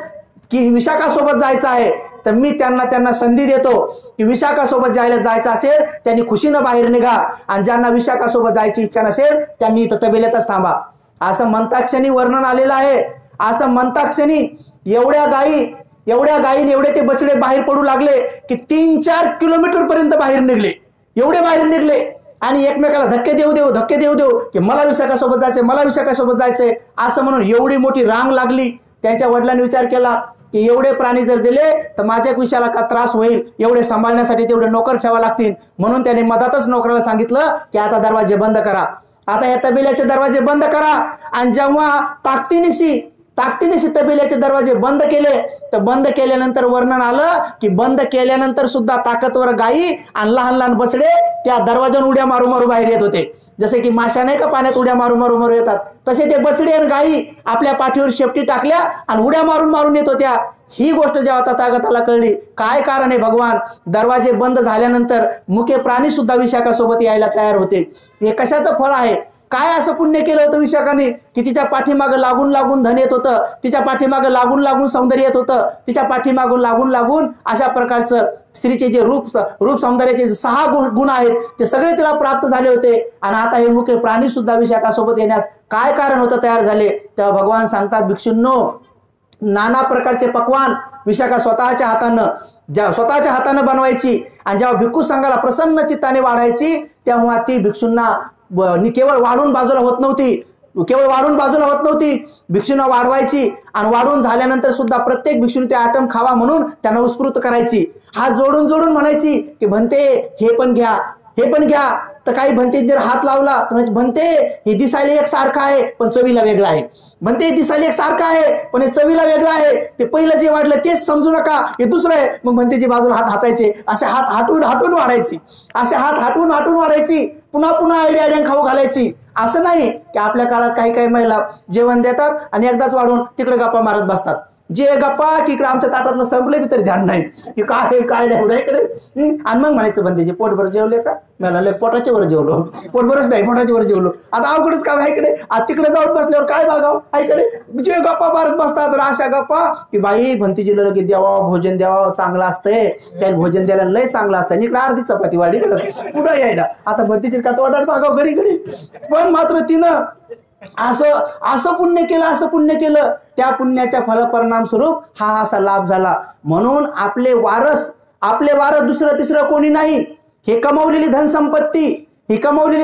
की विशाखासोबत जायचं आहे तर मी त्यांना संधी देतो की विशाखासोबत जायचं असेल त्यांनी खुशीनं बाहेर निघा, आणि ज्यांना विशाखासोबत जायची इच्छा नसेल त्यांनी इथं तबेल्यातच थांबा. असं म्हणताक्षणी वर्णन आलेलं आहे. असं म्हणताक्षणी एवढ्या गायीने एवढे ते बछडे बाहेर पडू लागले की 3-4 किलोमीटर पर्यंत बाहेर निघले आणि एकमेकाला धक्के देऊ की मला विशाखासोबत जायचंय असं म्हणून एवढी मोठी रांग लागली. त्यांच्या वडिलांनी विचार केला की एवढे प्राणी जर दिले तर माझ्या विषयाला का त्रास होईल, एवढे सांभाळण्यासाठी तेवढे नोकर ठेवा लागतील. म्हणून त्याने मधातच नोकराला सांगितलं की आता दरवाजे बंद करा, आता या तबेल्याचे दरवाजे बंद करा. आणि जेव्हा ताकदीनिशी तबेल्याचे दरवाजे बंद केले तर बंद केल्यानंतर वर्णन आलं की बंद केल्यानंतर सुद्धा ताकदवर गायी आणि लहान बछडे त्या दरवाजावर उड्या मारू बाहेर येत होते. जसे की माशा नाही का पाण्यात उड्या मारू येतात, तसे ते बछडे आणि गायी आपल्या पाठीवर शेपटी टाकल्या आणि उड्या मारून येत होत्या. ही गोष्ट जेव्हा तथागताला कळली, काय कारण आहे भगवान, दरवाजे बंद झाल्यानंतर मुके प्राणी सुद्धा विशाखासोबत यायला तयार होते. हे कशाचं फळ आहे, काय असं पुण्य केलं होतं विशाखाने की तिच्या पाठीमागं लागून लागून धन येत होतं, तिच्या पाठीमागं लागून लागून सौंदर्य येत होतं, तिच्या पाठीमागून लागून लागून अशा प्रकारचं स्त्रीचे जे रूप सौंदर्याचे 6 गुण आहेत ते सगळे तिला प्राप्त झाले होते. आणि आता हे मुके प्राणी सुद्धा विशाखासोबत येण्यास काय कारण होतं तयार झाले. तेव्हा भगवान सांगतात, भिक्षूंनो, नाना प्रकारचे पक्वान विशाखा स्वतःच्या हातानं बनवायची आणि जेव्हा भिक्खू संघाला प्रसन्न चित्ताने वाढायची तेव्हा ती भिक्षूंना केवळ वाढून बाजूला होत नव्हती, भिक्षूंना वाढवायची आणि वाढून झाल्यानंतर सुद्धा प्रत्येक भिक्षूने ते आटम खावा म्हणून त्यांना उत्स्फूर्त करायची. हात जोडून जोडून म्हणायची की भंते हे पण घ्या, हे पण घ्या. तर काही भंते जर हात लावला तर भंते हे दिसायला एक सारखं आहे पण चवीला वेगळं आहे, भंते दिसायला एक सारखं आहे पण हे चवीला वेगळं आहे, ते पहिलं जे वाढलं तेच समजू नका, हे दुसरं आहे. मग भंतेची बाजूला हात हातायचे, असे हात हाटून हाटून वाढायची, असे हात हाटून हाटून वाढायची, पुन्हा पुन्हा आयडिया खाऊ घालायची. असं नाही की आपल्या काळात काही महिला जेवण देतात आणि एकदाच वाढून तिकडे गप्पा मारत बसतात. जे गप्पा की इकडे आमच्या ताटातलं संपले बी तरी ध्यान नाही की काय नाही इकडे. आणि मग म्हणायचं बनते पोटभर जेवले का, मला पोटाच्या वर जेवलो, पोटभरच नाही पोटाच्या वर जेवलो. आता अवघडच काम ऐकडे, आता तिकडे जाऊन बसल्यावर काय बघावं ऐकडे, जे गप्पा मारत बसतात अशा गप्पा की बाई भंतीजीला लगेच द्यावा, भोजन द्यावा, चांगलं असतंय, त्याला भोजन द्यायला लय चांगलं असतं. इकडे अर्धी चपाती वाढली पुढे यायला, आता भंतीजी का तोंडात मागाव घडी घडी. पण मात्र तिनं असं पुण्य केलं, त्या पुण्याच्या फलपरिणाम स्वरूप हा असा लाभ झाला. म्हणून आपले वारस दुसरं तिसरं कोणी नाही. ही कमावलेली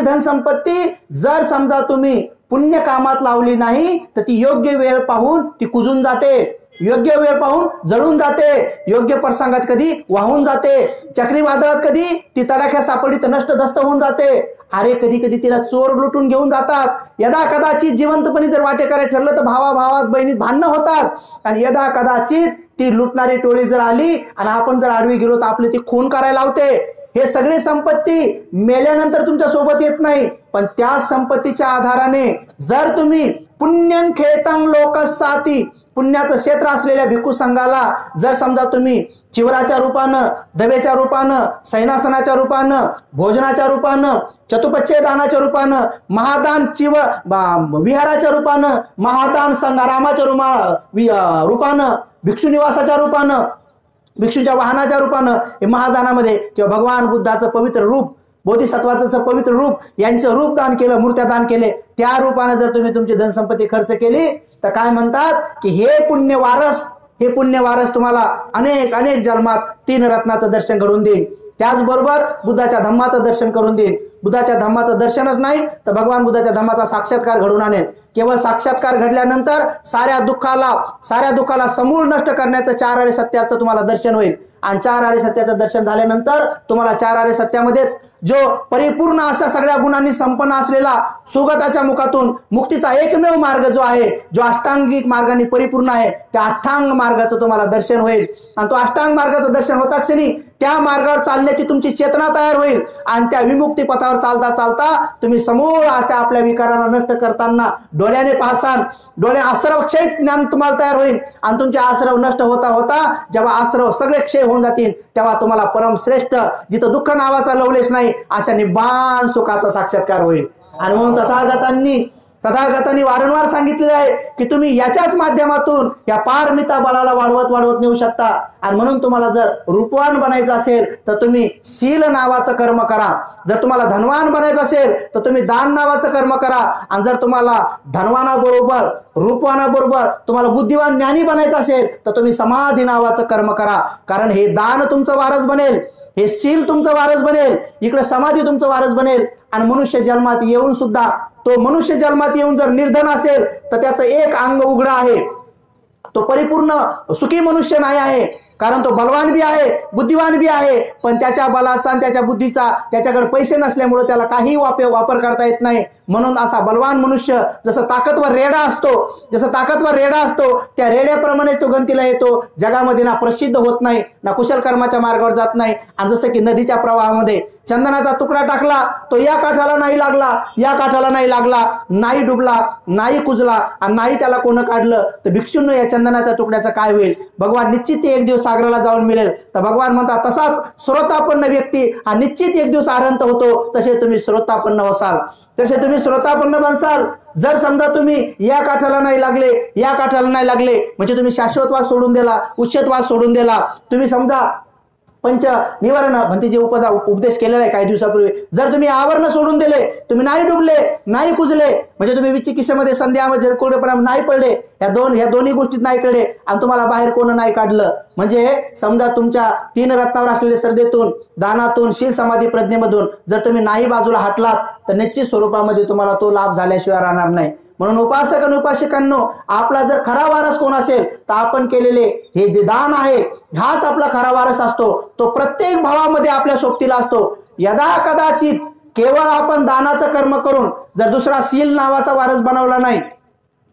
धनसंपत्ती जर समजा तुम्ही पुण्य कामात लावली नाही तर ती योग्य वेळ पाहून ती कुजून जाते, योग्य वेळ पाहून जळून जाते, योग्य प्रसंगात कधी वाहून जाते, चक्रीवादळात कधी ती तडाख्या सापडीत नष्टधस्त होऊन जाते. अरे कधी कधी तिला चोर लुटून घेऊन जातात. यदा कदाचित जिवंतपणी जर वाटेकरी ठरलं तर भावाभावात बहिणीत भांडणं होतात. आणि यदा कदाचित ती लुटणारी टोळी जर आली आणि आपण जर आडवी गेलो तर आपली ती खून करायला लावते. हे सगळे संपत्ती मेल्यानंतर तुमच्या सोबत येत नाही, पण त्या संपत्तीच्या आधाराने जर तुम्ही पुण्यं खेतं लोकस्साती, पुण्याचं क्षेत्र असलेल्या भिक्खू संघाला जर समजा तुम्ही चिवराच्या रूपानं, दवेच्या रूपानं, सैनासनाच्या रूपानं, भोजनाच्या रूपानं, चतुपच्चय दानाच्या रूपानं, महादान विहाराच्या रूपानं, महादान संघारामाच्या रूपानं, भिक्षू निवासाच्या रूपानं, भिक्षूच्या वाहनाच्या रूपानं हे महादानामध्ये किंवा भगवान बुद्धाचं पवित्र रूप, बोधिसत्वाचं पवित्र रूप यांचं रूप दान केलं, मूर्त्या दान केले, त्या रूपाने जर तुम्ही तुमची धनसंपत्ती खर्च केली तर काय म्हणतात की हे पुण्य वारस तुम्हाला अनेक अनेक जन्मात 3 रत्नाचं दर्शन घडवून देईल. त्याचबरोबर बुद्धाच्या धम्माचं दर्शन करून देईल. बुद्धाच्या धम्माचं दर्शनच नाही तर भगवान बुद्धाच्या धम्माचा साक्षात्कार घडवून आणेल. केवळ साक्षात्कार घडल्यानंतर साऱ्या दुःखाला समूळ नष्ट करण्याचं 4 आर्य सत्याचं तुम्हाला दर्शन होईल. आणि 4 आर्य सत्याचं दर्शन झाल्यानंतर तुम्हाला 4 आर्य सत्यामध्येच जो परिपूर्ण अशा सगळ्या गुणांनी संपन्न असलेला सुगताच्या मुखातून मुक्तीचा एकमेव मार्ग जो आहे, जो अष्टांगिक मार्गाने परिपूर्ण आहे, त्या अष्टांग मार्गाचं तुम्हाला दर्शन होईल. आणि तो अष्टांग मार्गाचं दर्शन होता क्षणी त्या मार्गावर चालण्याची तुमची चेतना तयार होईल. आणि त्या विमुक्ती पथावर चालता चालता तुम्ही समूळ अशा आपल्या विकारांना नष्ट करताना डोळ्याने पाहसान, डोळे आश्रव क्षय ज्ञान तुम्हाला तयार होईल. आणि तुमचे आश्रव नष्ट होता होता जेव्हा आश्रव सगळे क्षय होऊन जातील तेव्हा तुम्हाला परम श्रेष्ठ, जिथं दुःख नावाचा लवलेश नाही, अशा निब्बाण सुखाचा साक्षात्कार होईल. आणि म्हणून तथागतांनी वारंवार सांगितलेले आहे की तुम्ही याच्याच माध्यमातून या पारमिता बलाला वाढवत नेऊ शकता. आणि म्हणून तुम्हाला जर रूपवान बनायचं असेल तर तुम्ही शील नावाचं कर्म करा, जर तुम्हाला धनवान बनायचं असेल तर तुम्ही दान नावाचं कर्म करा, आणि जर तुम्हाला धनवानाबरोबर रूपवानाबरोबर तुम्हाला बुद्धिवान ज्ञानी बनायचं असेल तर तुम्ही समाधी नावाचं कर्म करा. कारण हे दान तुमचं वारस बनेल, हे शील तुमचं वारस बनेल, इकडे समाधी तुमचं वारस बनेल. आणि मनुष्य जन्मात येऊन सुद्धा तो मनुष्य जन्मात येऊन जर निर्धन असेल तर त्याचं एक अंग उघडं आहे, तो परिपूर्ण सुखी मनुष्य नाही आहे. कारण तो बलवान बी आहे, बुद्धिवान बी आहे, पण त्याच्या बलाचा आणि त्याच्या बुद्धीचा त्याच्याकडे पैसे नसल्यामुळे त्याला काही वापर करता येत नाही. म्हणून असा बलवान मनुष्य जसं ताकदवर रेडा असतो त्या रेड्याप्रमाणे तो गंतीला येतो. जगामध्ये ना प्रसिद्ध होत नाही, ना कुशल कर्माच्या मार्गावर जात नाही. आणि जसं की नदीच्या प्रवाहामध्ये चंदनाचा तुकडा टाकला, तो या काठाला नाही लागला, या काठाला नाही लागला, नाही डुबला, नाही कुजला आणि नाही त्याला कोण काढलं, तर भिक्षूंनो या चंदनाच्या तुकड्याचं काय होईल? भगवान निश्चित एक दिवस सागराला जाऊन मिळेल. तर भगवान म्हणतात तसाच श्रोतापन्न व्यक्ती हा निश्चित एक दिवस आरंत होतो, तसे तुम्ही श्रोतापन्न होसाल, तसे तुम्ही श्रोतापन्न बनसाल. जर समजा तुम्ही या काठाला नाही लागले, या काठाला नाही लागले, म्हणजे तुम्ही शाश्वतवाद सोडून दिला, उच्चतवाद सोडून दिला. तुम्ही समजा पंच निवारण म्हणजे जे उपदेश केलेला आहे काही दिवसापूर्वी, जर तुम्ही आवरण सोडून दिले, तुम्ही नाही डुबले, नाही कुजले, म्हणजे तुम्ही विचिकित्सेमध्ये संध्यामध्ये कोरडेपणा नाही पडले, ह्या दोन्ही गोष्टीत नाही कळले आणि तुम्हाला बाहेर कोण नाही काढलं, म्हणजे समजा तुमच्या 3 रत्नावर असलेले श्रद्धेतून, दानातून, शील समाधी प्रज्ञेमधून जर तुम्ही नाही बाजूला हटलात, तर निश्चित स्वरूपामध्ये तुम्हाला तो लाभ झाल्याशिवाय राहणार नाही. म्हणून उपासक आणि उपासिकांनो, आपला जर खरा वारस कोण असेल तर आपण केलेले हे जे दान आहे हाच आपला खरा वारस असतो. तो प्रत्येक भावामध्ये आपल्या सोबतीला असतो. यदा कदाचित केवळ आपण दानाचं कर्म करून जर दुसरा शील नावाचा वारस बनवला नाही,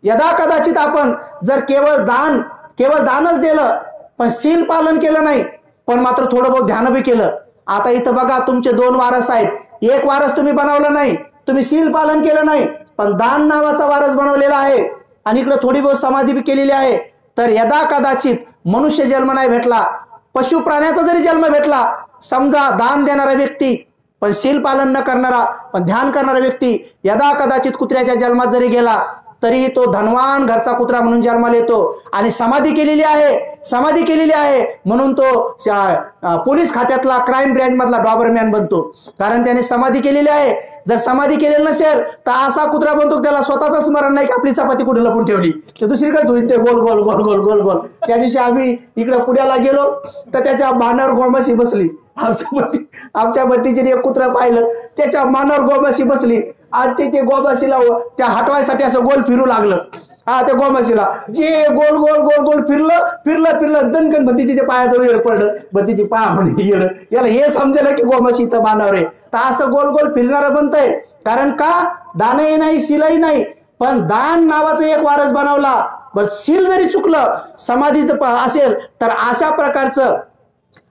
यदा कदाचित आपण जर केवळ दानच दिलं पण शील पालन केलं नाही, पण मात्र थोडं बहुत ध्यान बी केलं. आता इथं बघा तुमचे 2 वारस आहेत. एक वारस तुम्ही बनवलं नाही, तुम्ही शील पालन केलं नाही, पण दान नावाचा वारस बनवलेला आहे आणि इकडे थोडी बहुत समाधी बी केलेली आहे. तर यदा कदाचित मनुष्य जन्म नाही भेटला, पशु प्राण्याचा जरी जन्म भेटला, समजा दान देणारा व्यक्ती पण शील पालन न करणारा पण ध्यान करणारा व्यक्ती यदा कदाचित कुत्र्याच्या जन्मात जरी गेला, तरी तो धनवान घरचा कुत्रा म्हणून जन्माला येतो. आणि समाधी केलेली आहे म्हणून तो पोलीस खात्यातला क्राईम ब्रँच मधला डॉबरमॅन बनतो, कारण त्याने समाधी केलेली आहे. जर समाधी केलेली नसेल तर असा कुत्रा बनतो त्याला स्वतःच स्मरण नाही की आपली चपाती कुठे लपून ठेवली, तर दुसरीकडे थोडी ते गोल गोल गोल गोल गोल गोल. त्या दिवशी आम्ही इकडे पुण्याला गेलो तर त्याच्या मानावर गोमाशी बसली. आमच्या बत्तीचे एक कुत्रा पाहिलं, त्याच्या मानावर गोमाशी बसली आणि ते गोमाशीला त्या हटवायसाठी असं गोल फिरू लागलं. त्या गोमाशीला जे गोल गोल गोल गोल फिरलं दणकन भतीचे पायाजवळ येड पडलं. भतीची पाय म्हणजे येड, याला हे समजेल की गोमाशी इथं मानावर आहे. तर असं गोल गोल फिरणारं बनतंय. कारण का? दानही नाही, शीलही नाही, पण दान नावाचं एक वारस बनवला. बरं, शील जरी चुकलं, समाधीचं असेल, तर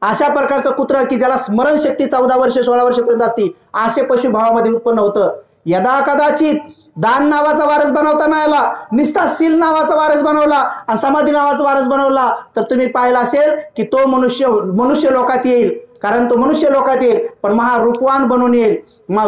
अशा प्रकारचं कुत्रा की ज्याला स्मरणशक्ती 14 वर्ष 16 वर्षापर्यंत असती, असे पशु भावामध्ये उत्पन्न होतं. यदा कदाचित दान नावाचा वारस बनवता नाही आला, निस्ता शील नावाचा वारस बनवला आणि समाधी नावाचा वारस बनवला, तर तुम्ही पाहिलं असेल की तो मनुष्य लोकात येईल. कारण तो मनुष्य लोकात येईल पण महारूपवान बनून येईल,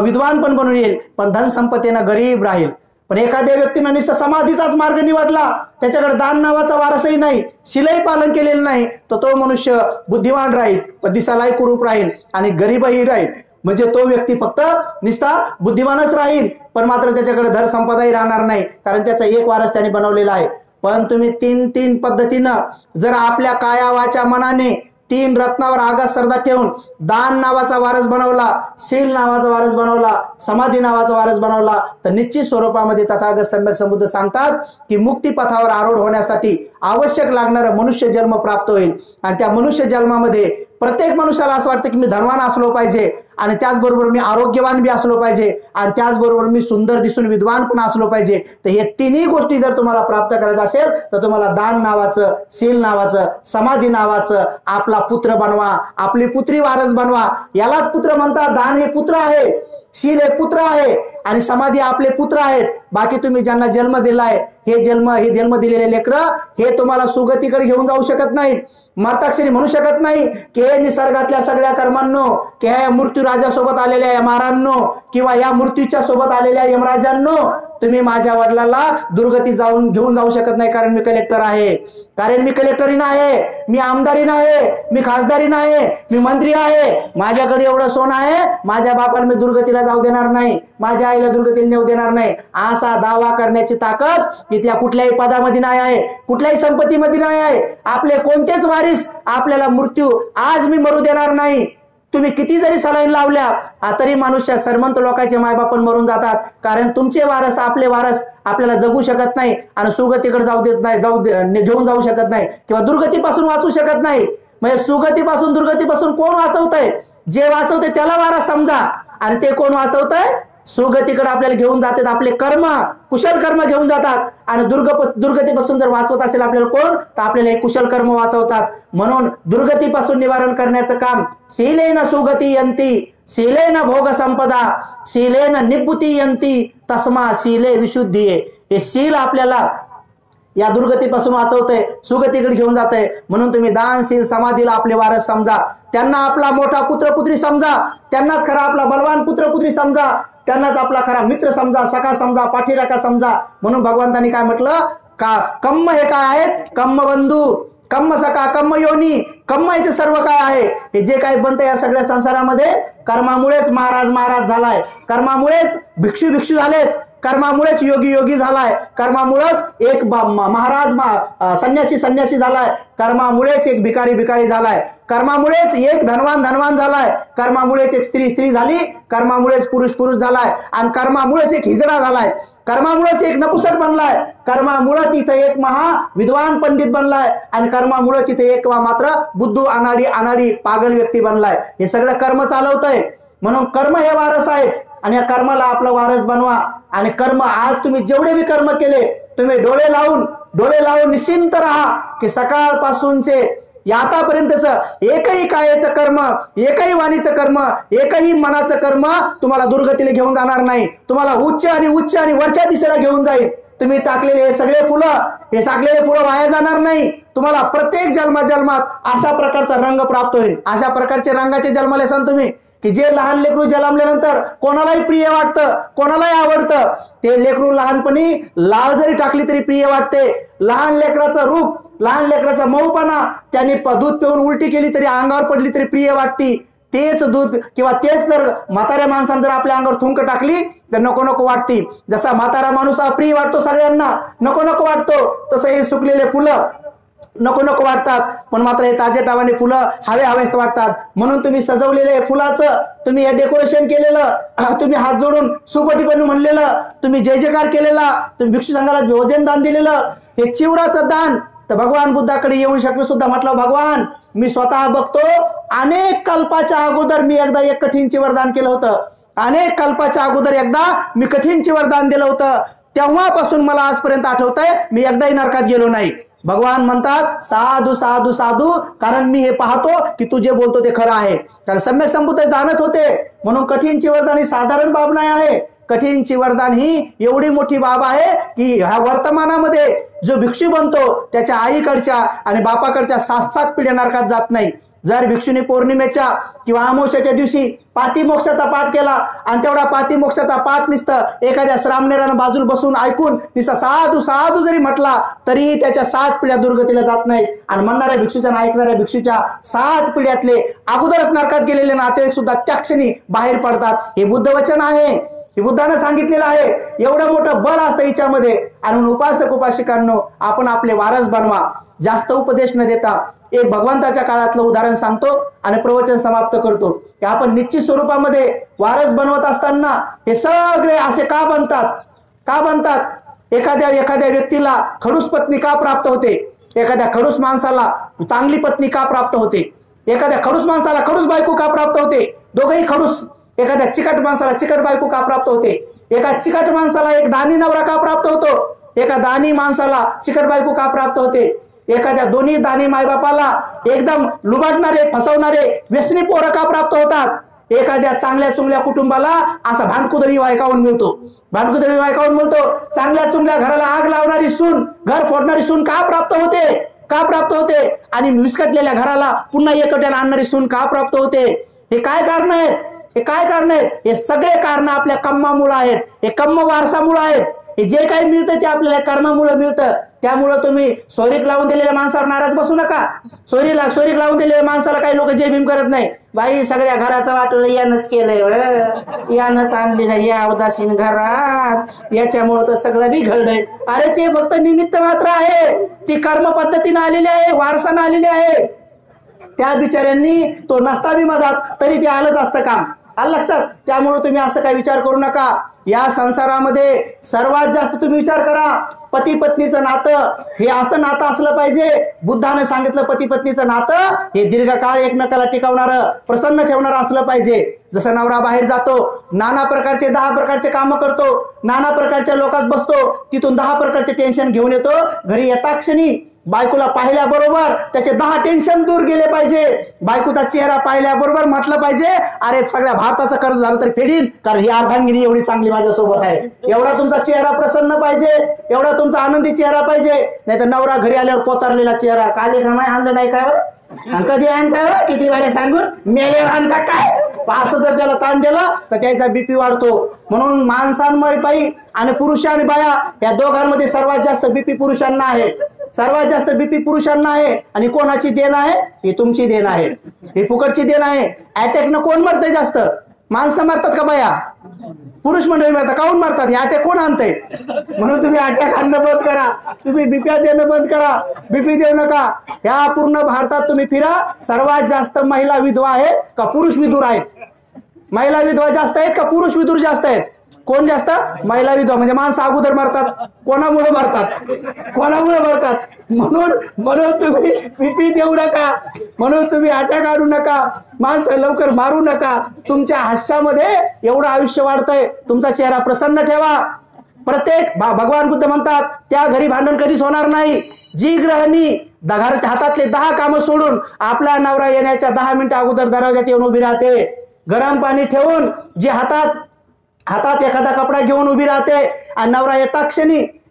विद्वान पण बनून येईल, पण धनसंपत्तीनं गरीब राहील. पण एखाद्या व्यक्तीनं निस्ता समाधीचाच मार्ग निवडला, त्याच्याकडे दान नावाचा वारसही नाही, शीलही पालन केलेलं नाही, तर तो मनुष्य बुद्धिमान राहील पण दिसालाही कुरूप राहील आणि गरीबही राहील. म्हणजे तो व्यक्ती फक्त निस्ता बुद्धिमानच राहील पण मात्र त्याच्याकडे धर संपदाही राहणार नाही, कारण त्याचा एक वारस त्याने बनवलेला आहे. पण तुम्ही 3 पद्धतीनं जर आपल्या काया वाचा मनाने 3 रत्नावर आगास श्रद्धा ठेवून दान नावाचा वारस बनवला, शील नावाचा वारस बनवला, समाधी नावाचा वारस बनवला, तर निश्चित स्वरूपामध्ये तथागत सम्यक संबुद्ध सांगतात की मुक्तिपथावर आरूढ होण्यासाठी आवश्यक लागणारा मनुष्य जन्म प्राप्त होईल. आणि त्या मनुष्य जन्मामध्ये प्रत्येक मनुष्याला असं वाटतं की मी धनवान असलो पाहिजे आणि त्याचबरोबर मी आरोग्यवान बी असलो पाहिजे आणि त्याचबरोबर मी सुंदर दिसून विद्वान पण असलो पाहिजे. तर हे 3ही गोष्टी जर तुम्हाला प्राप्त करायचं असेल तर तुम्हाला दान नावाचं, शील नावाचं, समाधी नावाचं आपला पुत्र बनवा, आपली पुत्री वारस बनवा. यालाच पुत्र म्हणतात. दान हे पुत्र आहे, शील हे पुत्र आहे आणि समाधी आपले पुत्र आहेत. बाकी तुम्ही ज्यांना जन्म दिलाय हे जन्म दिलेले लेकरं हे तुम्हाला सुगतीकडे घेऊन जाऊ शकत नाहीत. मर्ताक्षरी म्हणू शकत नाही की हे निसर्गातल्या सगळ्या कर्मांनो, की ह्या मृत्यू राजासोबत आलेल्या यमारांनो किंवा या मृत्यूच्या सोबत आलेल्या यमराजांनो, तुम्ही माझ्या वडिलाला दुर्गती घेऊन जाऊ शकत नाही, कारण मी कलेक्टर आहे. कारण मी कलेक्टरी नाही, मी आमदारी नाही, मी खासदारी नाही, मी मंत्री आहे, माझ्याकडे एवढं सोनं आहे, माझ्या बापाला मी दुर्गतीला जाऊ देणार नाही, माझ्या आईला दुर्गतीला नेऊ देणार नाही, असा दावा करण्याची ताकद इथल्या कुठल्याही पदामध्ये नाही आहे, कुठल्याही संपत्तीमध्ये नाही आहे. आपले कोणतेच वारीस आपल्याला मृत्यू आज मी मरू देणार नाही. तुम्ही किती जरी सलाईन लावल्या तरी मनुष्य श्रीमंत लोकांचे मायबापन मरून जातात, कारण तुमचे वारस आपले वारस आपल्याला जगू शकत नाही आणि सुगतीकडे जाऊ देत नाही, घेऊन जाऊ शकत नाही किंवा दुर्गतीपासून वाचू शकत नाही. म्हणजे सुगतीपासून दुर्गतीपासून कोण वाचवतंय? जे वाचवते त्याला वारस समजा. आणि ते कोण वाचवतंय? सुगतीकडे आपल्याला घेऊन जातात आपले कर्म, कुशल कर्म घेऊन जातात. आणि दुर्गतीपासून जर वाचवत असेल आपल्याला कोण, तर आपल्याला हे कुशल कर्म वाचवतात. म्हणून दुर्गतीपासून निवारण करण्याचं काम शीलेन सुगती यंती, शीलेन भोग संपदा, शीलेन निभूती यंती, तस्मा शीले विशुद्धी. हे शील आपल्याला या दुर्गतीपासून वाचवतंय, सुगतीकडे घेऊन जातंय. म्हणून तुम्ही दानशील समाधीला आपले वारस समजा, त्यांना आपला मोठा पुत्रपुत्री समजा, त्यांनाच खरा आपला बलवान पुत्रपुत्री समजा, त्यांनाच आपला खरा मित्र समजा, सखा समजा, पाठीराखा समजा. म्हणून भगवंतांनी काय म्हटलं का, कम्म हे काय आहेत, कम्म बंधू, कम्म सखा, कम्म योनी, कम्म याचे सर्व काय आहे, हे जे काही बनतं या सगळ्या संसारामध्ये कर्मामुळेच महाराज झालाय, कर्मामुळेच भिक्षू झालेत, कर्मामुळेच योगी झालाय, कर्मामुळेच एक महाराज संन्यासी झालाय, कर्मामुळेच एक भिकारी झालाय, कर्मामुळेच एक धनवान झालाय, कर्मामुळेच एक स्त्री झाली, कर्मामुळेच पुरुष झालाय, आणि कर्मामुळेच एक हिजडा झालाय, कर्मामुळेच एक नपुसक बनलाय, कर्मामुळेच इथे एक विद्वान पंडित बनलाय, आणि कर्मामुळेच इथे एक मात्र बुद्धू अनाडी पागल व्यक्ती बनलाय. हे सगळं कर्म चालवतंय. म्हणून कर्म हे वारस आहे, आणि या कर्माला आपला वारस बनवा. आणि कर्म आज तुम्ही जेवढे बी कर्म केले, तुम्ही डोळे लावून निश्चिंत राहा की सकाळपासूनचे आतापर्यंतचं एकही कायेचं कर्म, एकही वाणीचं कर्म, एकही मनाचं कर्म तुम्हाला दुर्गतीला घेऊन जाणार नाही. तुम्हाला उच्च आणि वरच्या दिशेला घेऊन जाईल. तुम्ही टाकलेले हे टाकलेले फुलं वाया जाणार नाही. तुम्हाला प्रत्येक जन्मात अशा प्रकारचा रंग प्राप्त होईल. अशा प्रकारचे रंगाचे जन्माले सन तुम्ही की जे लहान लेकरू जन्मल्यानंतर कोणालाही प्रिय वाटतं, कोणालाही आवडतं. ते लेकरू लहानपणी लाल जरी टाकली तरी प्रिय वाटते. लहान लेकराचं रूप, लहान लेकराचा मऊपणा, त्याने दूध पिऊन उलटी केली तरी अंगावर पडली तरी प्रिय वाटती. तेच दूध किंवा तेच जर म्हाताऱ्या माणसाने जर आपल्या अंगावर थुंक टाकली तर नको वाटती. जसा म्हातारा माणूस अप्रिय वाटतो सगळ्यांना, नको वाटतो, तसं हे सुकलेले फुलं नको वाटतात. पण मात्र हे ताजेटावाने फुलं हवेस वाटतात. म्हणून तुम्ही सजवलेले फुलाचं, तुम्ही हे डेकोरेशन केलेलं, तुम्ही हात जोडून सुपटीपणे म्हणलेलं, तुम्ही जय जयकार केलेला, तुम्ही भिक्षू संघाला भोजन दान दिलेलं, हे चिवराचं दान. तर भगवान बुद्धाकडे येऊन शकलो सुद्धा म्हटलं, भगवान मी स्वतः बघतो, अनेक कल्पाच्या अगोदर मी एकदा एक कठीणचे वरदान केलं होतं, अनेक कल्पाच्या अगोदर एकदा मी कठीणचे वरदान दिलं होतं. तेव्हापासून मला आजपर्यंत आठवतंय मी एकदाही नरकात गेलो नाही. भगवान म्हणतात साधू, कारण मी हे पाहतो की तू जे बोलतो ते खरं आहे. कारण सम्यक संबुद्ध जाणत होते. म्हणून कठीणची वरदान ही साधारण बाब नाही आहे. कठीणची वरदान ही एवढी मोठी बाब आहे की ह्या वर्तमानामध्ये जो भिक्षू बनतो त्याच्या आईकडच्या आणि बापाकडच्या 7 पिढ्या नरकात जात नाही. जर भिक्षुनी पौर्णिमेच्या किंवा अमावस्याच्या दिवशी पातिमोक्षाचा पाठ केला आणि तेवढा पातिमोक्षाचा पाठ नुसतं एखाद्या श्रामणेरानं बाजूला बसून ऐकून नुसता साधू जरी म्हटला तरी त्याच्या 7 पिढ्या दुर्गतीला जात नाही. आणि म्हणणाऱ्या भिक्षूच्या आणि ऐकणाऱ्या भिक्षूच्या 7 पिढ्यातले अगोदरच नरकात गेलेले नातेवाईक सुद्धा त्या क्षणी बाहेर पडतात. हे बुद्ध वचन आहे, हे बुद्धानं सांगितलेलं आहे. एवढं मोठं बळ असतं हिच्यामध्ये. आणि उपासक उपासिकांनो, आपण आपले वारस बनवा. जास्त उपदेश न देता एक भगवंताच्या काळातलं उदाहरण सांगतो आणि प्रवचन समाप्त करतो. की आपण निश्चित स्वरूपामध्ये वारस बनवत असताना हे सगळे असे का बनतात? एखाद्या व्यक्तीला खडूस पत्नी का प्राप्त होते? एखाद्या खडूस माणसाला चांगली पत्नी का प्राप्त होते? एखाद्या खडूस माणसाला खडूस बायको का प्राप्त होते? दोघेही खडूस. एखाद्या चिकट माणसाला चिकट बायको का प्राप्त होते? एका चिकट माणसाला एक दानी नवरा का प्राप्त होतो? एका दानी माणसाला चिकट बायको का प्राप्त होते? एखाद्या दोन्ही दानी मायबापाला एकदम लुबाडणारे, फसवणारे, व्यसनी पोरं का प्राप्त होतात? एखाद्या चांगल्या चुंगल्या कुटुंबाला असा भांडकुदळी वायकावून मिळतो. चांगल्या चुंगल्या घराला आग लावणारी सून, घर फोडणारी सून का प्राप्त होते? आणि विस्कटलेल्या घराला पुन्हा एकट्याला आणणारी सून का प्राप्त होते? हे काय कारण आहेत? हे सगळे कारण आपल्या कर्मामुळे आहेत. हे कर्म वारसामुळे आहेत. हे जे काही मिळतं ते आपल्याला कर्मामुळे मिळतं. त्यामुळं तुम्ही सोयरीक लावून दिलेल्या माणसावर नाराज बसू नका. सोयरीक लावून दिलेल्या माणसाला काही लोक जय भीम करत नाही. बाई सगळ्या घराचं वाटोळं यानंच केलंय, यानंच आणलेलं या उदासीन घरात, याच्यामुळं तर सगळं बिघडलंय. अरे ते फक्त निमित्त मात्र आहे. ती कर्म पद्धतीने आलेली आहे, वारसानं आलेली आहे. त्या बिचाऱ्यांनी तो नसता बी मधात तरी ते आलंच असतं काम. आलं लक्षात? त्यामुळे तुम्ही असं काही विचार करू नका. या संसारामध्ये सर्वात जास्त तुम्ही विचार करा पती पत्नीचं नातं हे असं नातं असलं पाहिजे. बुद्धाने सांगितलं पती पत्नीचं नातं हे दीर्घकाळ एकमेकाला टिकवणारं, प्रसन्न ठेवणारं असलं पाहिजे. जसं नवरा बाहेर जातो, नाना प्रकारचे 10 प्रकारचे कामं करतो, नाना प्रकारच्या लोकात बसतो, तिथून 10 प्रकारचे टेन्शन घेऊन येतो, घरी येताक्षणी बायकोला पाहिल्याबरोबर त्याचे 10 टेन्शन दूर गेले पाहिजे. बायकोचा चेहरा पाहिल्याबरोबर म्हटलं पाहिजे, अरे सगळ्या भारताचं कर्ज झालं तरी फेडीन, कारण ही अर्धांगिनी एवढी चांगली माझ्यासोबत आहे. एवढा तुमचा चेहरा प्रसन्न पाहिजे, एवढा तुमचा आनंदी चेहरा पाहिजे. नाही तर नवरा घरी आल्यावर पोतारलेला चेहरा, काले का नाही आणलं नाही काय, कधी आणता किती बारे सांगून मेले आणता काय, असं जर त्याला ताण दिला तर त्याचा बीपी वाढतो. म्हणून माणसांमध्ये आणि पुरुष आणि बाया या दोघांमध्ये सर्वात जास्त बीपी पुरुषांना आहे, सर्वात जास्त बीपी पुरुषांना आहे. आणि कोणाची देण आहे? ही तुमची देण आहे, ही फुकटची देण आहे. अटॅक न कोण मरतंय जास्त? माणसं मारतात का बाया? पुरुष मंडळी मारतात. काऊन मारतात? हे अटॅक कोण आणतंय? म्हणून तुम्ही अटॅक आणणं बंद करा, तुम्ही बीपी देणं बंद करा, बीपी देऊ नका. ह्या पूर्ण भारतात तुम्ही फिरा, सर्वात जास्त महिला विधवा आहेत का पुरुष विधूर आहेत? महिला विधवा जास्त आहेत का पुरुष विधूर जास्त आहेत? कोण जास्त? महिला विधवा. म्हणजे माणसं अगोदर मरतात. कोणामुळे मरतात? कोणामुळे मरतात? म्हणून तुम्ही बीपी देऊ नका, म्हणून तुम्ही अटॅक आणू नका, माणसं लवकर मारू नका. तुमच्या हास्यामध्ये एवढं आयुष्य वाढतंय. तुमचा चेहरा प्रसन्न ठेवा. प्रत्येक भगवान बुद्ध म्हणतात त्या घरी भांडण कधीच होणार नाही. जी गृहिणी हातातले 10 कामं सोडून आपला नवरा येण्याच्या 10 मिनिटं अगोदर दरवाजात येऊन उभी राहते, गरम पाणी ठेवून जी हातात एखादा कपडा घेऊन उभी राहते, आणि नवरा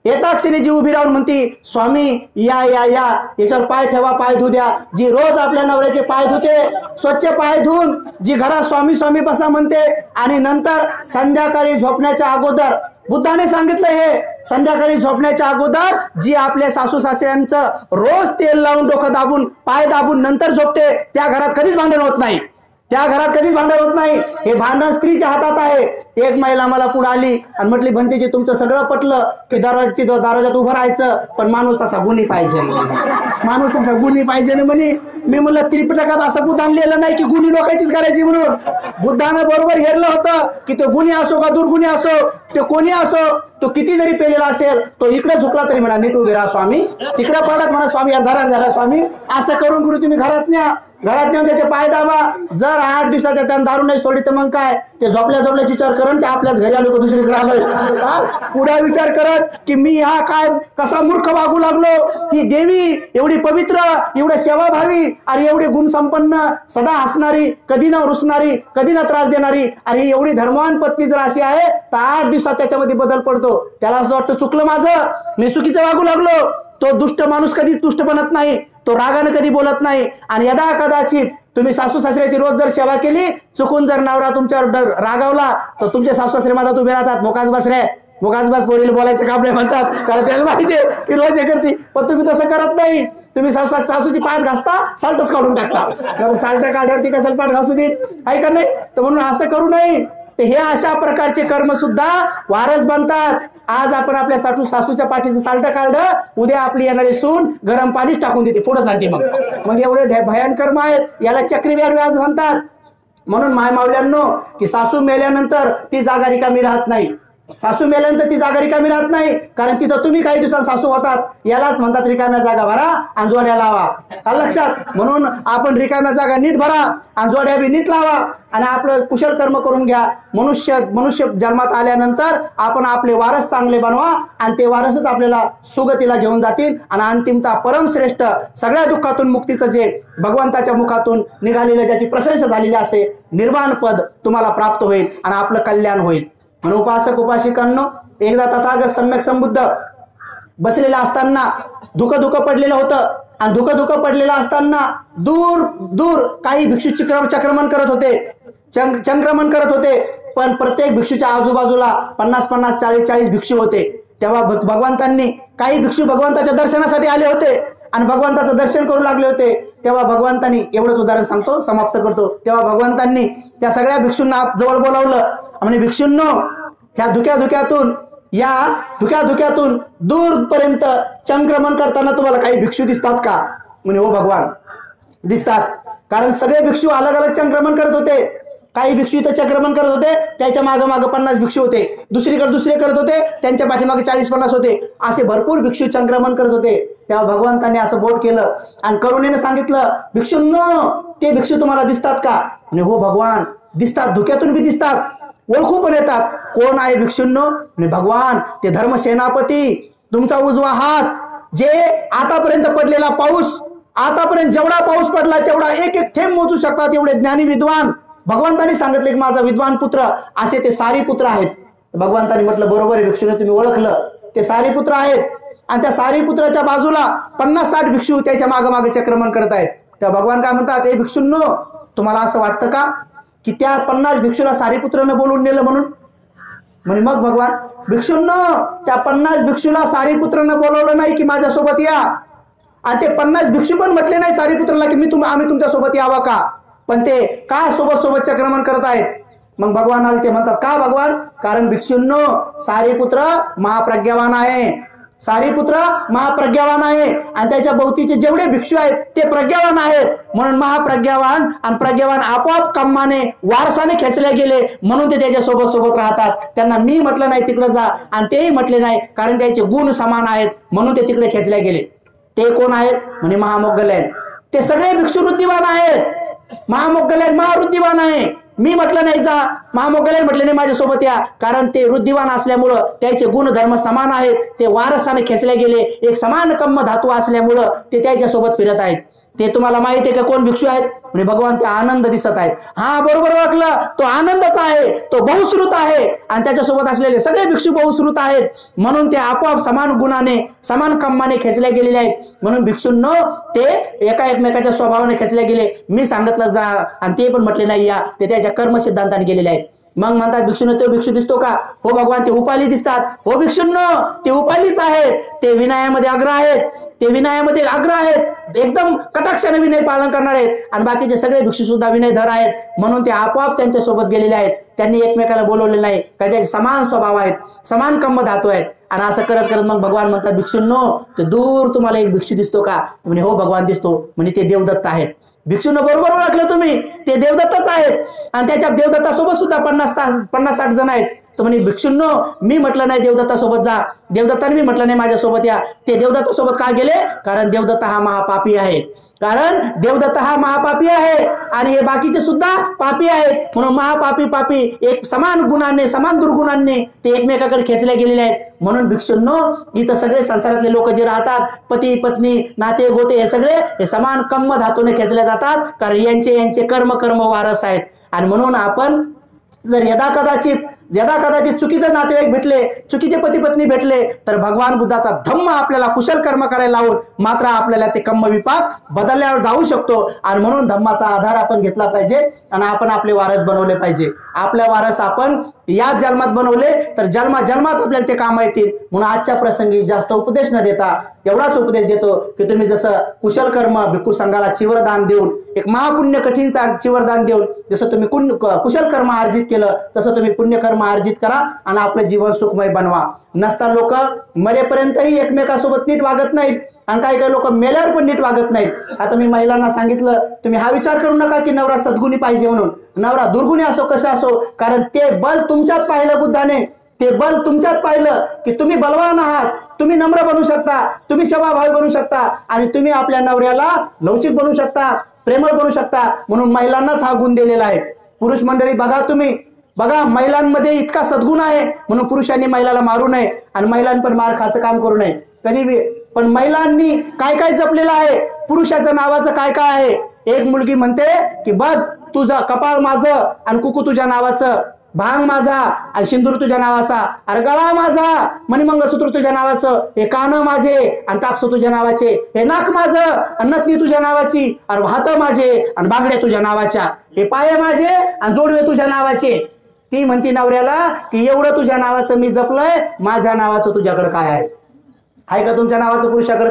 येताक्षणी जी उभी राहून म्हणती स्वामी या या या, याच्यावर पाय ठेवा, पाय धुऊ द्या. जी रोज आपल्या नवऱ्याचे पाय धुते, स्वच्छ पाय धुवून जी घरात स्वामी स्वामी बसा म्हणते, आणि नंतर संध्याकाळी झोपण्याच्या अगोदर बुद्धाने सांगितलं हे, संध्याकाळी झोपण्याच्या अगोदर जी आपल्या सासू सासऱ्यांचं रोज तेल लावून डोकं दाबून पाय दाबून नंतर झोपते, त्या घरात कधीच भांडण होत नाही. त्या घरात कधीच भांडण होत नाही. हे भांडण स्त्रीच्या हातात आहे. एक महिला मला पुढे आली आणि म्हटली भंतेजी तुमचं सगळं पटलं की दरवाजात उभं राहायचं, पण माणूस तसा गुणी पाहिजे, माणूस तसा गुणी पाहिजे ना म्हणे. मी म्हणलं त्रिपिटकात असं बुद्ध आणलेलं नाही की गुणी लोकांचीच करायची म्हणून. बुद्धानं बरोबर हेरलं होतं की तो गुणी असो का दुर्गुणी असो, ते कोणी असो, तो किती जरी पेलेला असेल तो इकडे झुकला तरी म्हणा नीट उभे राहा स्वामी, तिकडे पडत म्हणा स्वामी धरा स्वामी. असं करून गुरु तुम्ही घरात न्या, घरात नेऊन त्याचे पाय दाबा. जर 8 दिवसाच्या त्यानं दारू नाही सोडली तर मग काय, ते झोपल्याची विचार करत की आपल्याच घरी आलो दुसरीकडे आलोय, पुढे विचार करत की मी हा काय कसा मूर्ख वागू लागलो. ही देवी एवढी पवित्र, एवढी सेवाभावी आणि एवढी गुणसंपन्न, सदा हसणारी, कधी न रुसणारी, कधी न त्रास देणारी, आणि एवढी धर्मवान पत्नी जर अशी आहे तर 8 दिवसात त्याच्यामध्ये बदल पडतो. त्याला असं वाटतं चुकलं माझं, मी चुकीचं वागू लागलो. तो दुष्ट माणूस कधीच दुष्ट बनत नाही, तो रागाने कधी बोलत नाही. आणि यदा कदाचित तुम्ही सासू सासऱ्याची रोज जर सेवा केली, चुकून जर नवरा तुमच्यावर रागावला तर तुमचे सासू सासरे माझा उभे राहतात, मोकाच बस रे, मोकाच बस, पोरीला बोलायचं काम नाही म्हणतात, कारण त्याला माहिती आहे की रोज हे करते. पण तुम्ही तसं करत नाही. तुम्ही सासूची पाठ घासता, साल्टच काढून टाकता. साल्ट काढल्यावरती कशाला पाठ घासू देत आहे का नाही? तर म्हणून असं करू नये. हे अशा प्रकारचे कर्म सुद्धा वारस बनतात. आज आपण आपल्या सासूच्या पाठीचं साल्ट काढलं, उद्या आपली येणारी सून गरम पाणीच टाकून देते, पुढे जाते. मग एवढे भयानक कर्म आहेत, याला चक्रव्याध व्याज म्हणतात. म्हणून मायमावल्यांनो की सासू मेल्यानंतर ती जागा रिकामी राहत नाही. सासू मेल्यानंतर ती जागा रिकामी राहत नाही, कारण तिथं तुम्ही काही दिवसांत सासू होतात. यालाच म्हणतात रिकाम्या जागा भरा आणि जोड्या लावा. लक्षात. म्हणून आपण रिकाम्या जागा नीट भरा आणि जोड्या बी नीट लावा आणि आपलं कुशल कर्म करून घ्या. मनुष्य जन्मात आल्यानंतर आपण आपले वारस चांगले बनवा आणि ते वारसच आपल्याला सुगतीला घेऊन जातील. आणि अंतिमता परमश्रेष्ठ सगळ्या दुःखातून मुक्तीचं जे भगवंताच्या मुखातून निघालेलं, ज्याची प्रशंसा झालेली असे निर्वाण पद तुम्हाला प्राप्त होईल आणि आपलं कल्याण होईल. म्हणून उपासक उपासिकांनो, एकदा तथागत सम्यक संबुद्ध बसलेला असताना धुकं पडलेलं होतं. आणि धुकं पडलेलं असताना दूर काही भिक्षू चक्रमण करत होते, चंक्रमण करत होते. पण प्रत्येक भिक्षूच्या आजूबाजूला 50-50, 40-40 भिक्षू होते. तेव्हा भगवंतांनी, काही भिक्षू भगवंताच्या दर्शनासाठी आले होते आणि भगवंताचं दर्शन करू लागले होते. तेव्हा भगवंतांनी, एवढंच उदाहरण सांगतो, समाप्त करतो. तेव्हा भगवंतांनी त्या सगळ्या भिक्षूंना जवळ बोलावलं. म्हणजे भिक्षूंनो, ह्या धुक्यातून दूरपर्यंत चंक्रमण करताना तुम्हाला काही भिक्षू दिसतात का? म्हणे हो भगवान, दिसतात. कारण सगळे भिक्षू अलग अलग चंक्रमण करत होते. काही भिक्षू इथं चक्रमण करत होते, त्याच्या मागं मागं 50 भिक्षू होते, दुसरीकडे दुसरे करत होते, त्यांच्या पाठीमागे 40-50 होते, असे भरपूर भिक्षू चक्रमण करत होते. तेव्हा भगवंतांनी असं बोट केलं आणि करुणेने सांगितलं, भिक्षूंनो ते भिक्षू तुम्हाला दिसतात का? आणि हो भगवान दिसतात, धुक्यातून बी दिसतात, ओळखू पण येतात. कोण आहे भिक्षूंनो? आणि भगवान ते धर्मसेनापती, तुमचा उजवा हात, जे आतापर्यंत पडलेला पाऊस, आतापर्यंत जेवढा पाऊस पडला तेवढा एक एक थेंब मोजू शकतात एवढे ज्ञानी विद्वान. भगवंतांनी सांगितले की माझा विद्वान पुत्र असे ते सारीपुत्र आहेत. भगवंतांनी म्हटलं बरोबर आहे भिक्षूने, तुम्ही ओळखलं, ते सारीपुत्र आहेत. आणि त्या सारीपुत्राच्या बाजूला 50-60 भिक्षू त्याच्या मागे चक्रमण करत आहेत. त्या भगवान काय म्हणतात, हे भिक्षूंनो तुम्हाला असं वाटतं का की त्या 50 भिक्षूला सारीपुत्रानं बोलून नेलं म्हणून? म्हणे मग भगवान, भिक्षूंनो त्या 50 भिक्षूला सारीपुत्रानं बोलवलं नाही की माझ्यासोबत या, आणि ते 50 भिक्षू पण म्हटले नाही सारीपुत्राला की आम्ही तुमच्या सोबत यावं का, पण ते का सोबत चक्रमण करत आहेत? मग भगवान आले, ते म्हणतात का भगवान? कारण भिक्षूंनो सारीपुत्र महाप्रज्ञावान आहे, सारीपुत्र महाप्रज्ञावान आहे आणि त्याच्या भोवतीचे जेवढे भिक्षू आहेत ते प्रज्ञावान आहेत. म्हणून महाप्रज्ञावान आणि प्रज्ञावान आपोआप कम्माने वारसाने खेचले गेले, म्हणून ते त्याच्या सोबत राहतात. त्यांना मी म्हटलं नाही तिकडे जा आणि तेही म्हटले नाही, कारण त्याचे गुण समान आहेत म्हणून ते तिकडे खेचले गेले. ते कोण आहेत? म्हणे महामोग्गलयन. ते सगळे भिक्षू वृत्तीवान आहेत. महामोग्गलयन महावृत्तीवान आहे. मी म्हटलं नाही जा, महामोग्गलयन म्हटले नाही माझ्यासोबत या, कारण ते वृद्धिवान असल्यामुळं त्याचे गुणधर्म समान आहेत, ते वारसाने खेचले गेले, एक समान कम्म धातू असल्यामुळं ते त्याच्यासोबत फिरत आहेत. ते तुम्हाला माहिती आहे का कोण भिक्षू आहेत? म्हणजे भगवान ते आनंद दिसत आहेत. हा बरोबर ओळखलं, तो आनंदच आहे, तो बहुश्रुत आहे आणि त्याच्यासोबत असलेले सगळे भिक्षू बहुश्रुत आहेत, म्हणून ते आपोआप समान गुणाने समान कम्माने खेचले गेलेले आहेत. म्हणून भिक्षूंनो ते एकमेकाच्या स्वभावाने खेचले गेले. मी सांगितलं जा आणि ते पण म्हटले नाही या, ते त्याच्या कर्म सिद्धांताने गेलेले आहेत. मग म्हणतात भिक्षूंनो तो भिक्षू दिसतो का? हो भगवान ते उपाली दिसतात. हो भिक्षूंनो ते उपालीच आहेत, ते विनयामध्ये अग्र आहेत, ते विनयामध्ये अग्र आहेत, एकदम कटाक्षाने विनय पालन करणार आहेत आणि बाकीचे सगळे भिक्षू सुद्धा विनयधर आहेत, म्हणून ते आपोआप त्यांच्या सोबत गेलेले आहेत. त्यांनी एकमेकाला बोलवले नाही, कारण त्याचे समान स्वभाव आहेत, समान कम्म धातू आहेत. आणि असं करत करत मग भगवान म्हणतात भिक्षूंनो ते दूर तुम्हाला एक भिक्षू दिसतो का? म्हणे हो भगवान दिसतो. म्हणे ते देवदत्त आहेत. भिक्षूंनो बरोबर ओळखलं तुम्ही, ते देवदत्तच आहेत आणि त्याच्या देवदत्तासोबत सुद्धा 50-60 जण आहेत. तर म्हणे भिक्षूंनो मी म्हटलं नाही देवदत्तासोबत जा, देवदत्ताने मी म्हटलं नाही माझ्यासोबत या. ते देवदत्तासोबत का गेले? कारण देवदत्त हा महापापी आहे, कारण देवदत्त हा महापापी आहे आणि हे बाकीचे सुद्धा पापी आहेत. म्हणून महापापी एक समान गुणाने समान दुर्गुणांनी ते एकमेकाकडे खेचले गेलेले आहेत. म्हणून भिक्षूंनो इथं सगळे संसारातले लोक जे राहतात, पती पत्नी नाते गोते, हे सगळे हे समान कम्म धातूने खेचले जातात, कारण यांचे कर्म वारस आहेत. आणि म्हणून आपण जर यदा कदाचित चुकीचे नातेवाईक भेटले, चुकीचे पती पत्नी भेटले, तर भगवान बुद्धाचा धम्म आपल्याला कुशल कर्म करायला लावून मात्र आपल्याला ते कम्म विपाक बदलल्यावर जाऊ शकतो. आणि म्हणून धम्माचा आधार आपण घेतला पाहिजे आणि आपण आपले वारस बनवले पाहिजे. आपले वारस आपण या जन्मात बनवले तर जन्मात आपल्याला ते काम येतील. म्हणून आजच्या प्रसंगी जास्त उपदेश न देता एवढाच उपदेश देतो की तुम्ही जसं कुशल कर्म भिक्खू संघाला चिवरदान देऊन, एक महापुण्य कठीण चिवरदान देऊन जसं तुम्ही कुशल कर्म अर्जित केलं, तसं तुम्ही पुण्यकर्म अर्जित करा आणि आपलं जीवन सुखमय बनवा. नसता लोक मरेपर्यंतही एकमेकासोबत नीट वागत नाहीत आणि काही लोक मेल्यावर पण नीट वागत नाहीत. आता मी महिलांना सांगितलं, तुम्ही हा विचार करू नका की नवरा सद्गुणी पाहिजे म्हणून. नवरा दुर्गुणी असो कसं असो, कारण ते बल तुमच्यात पाहिलं बुद्धाने, ते बल तुमच्यात पाहिलं की तुम्ही बलवान आहात, तुम्ही नम्र बनू शकता, तुम्ही सेवाभावी बनू शकता आणि तुम्ही आपल्या नवऱ्याला लवचिक बनू शकता, प्रेमळ बनू शकता. म्हणून महिलांनाच हा गुण दिलेला आहे. पुरुष मंडळी बघा महिलांमध्ये इतका सद्गुण आहे, म्हणून पुरुषांनी महिलाला मारू नये आणि महिलांनी पण मार खायचं काम करू नये कधी बी. पण महिलांनी काय जपलेलं आहे, पुरुषाच्या नावाचं काय आहे. एक मुलगी म्हणते की बघ तुझं कपाळ माझं आणि कुकू तुझ्या नावाचं, भांग माझा आणि सिंदूर तुझ्या नावाचा, अरे गळा माझा, मणिमंगळसूत्र तुझ्या नावाचं, हे कान माझे आणि टापसं तुझ्या नावाचे, हे नाक माझं आणि नथनी तुझ्या नावाची, अरे भात माझे आणि बांगड्या तुझ्या नावाच्या, हे पाय माझे आणि जोडवे तुझ्या नावाचे. ती म्हणती नवऱ्याला की एवढं तुझ्या नावाचं मी जपलंय, माझ्या नावाचं तुझ्याकडे काय आहे का? तुमच्या नावाचं पुरुषाकडे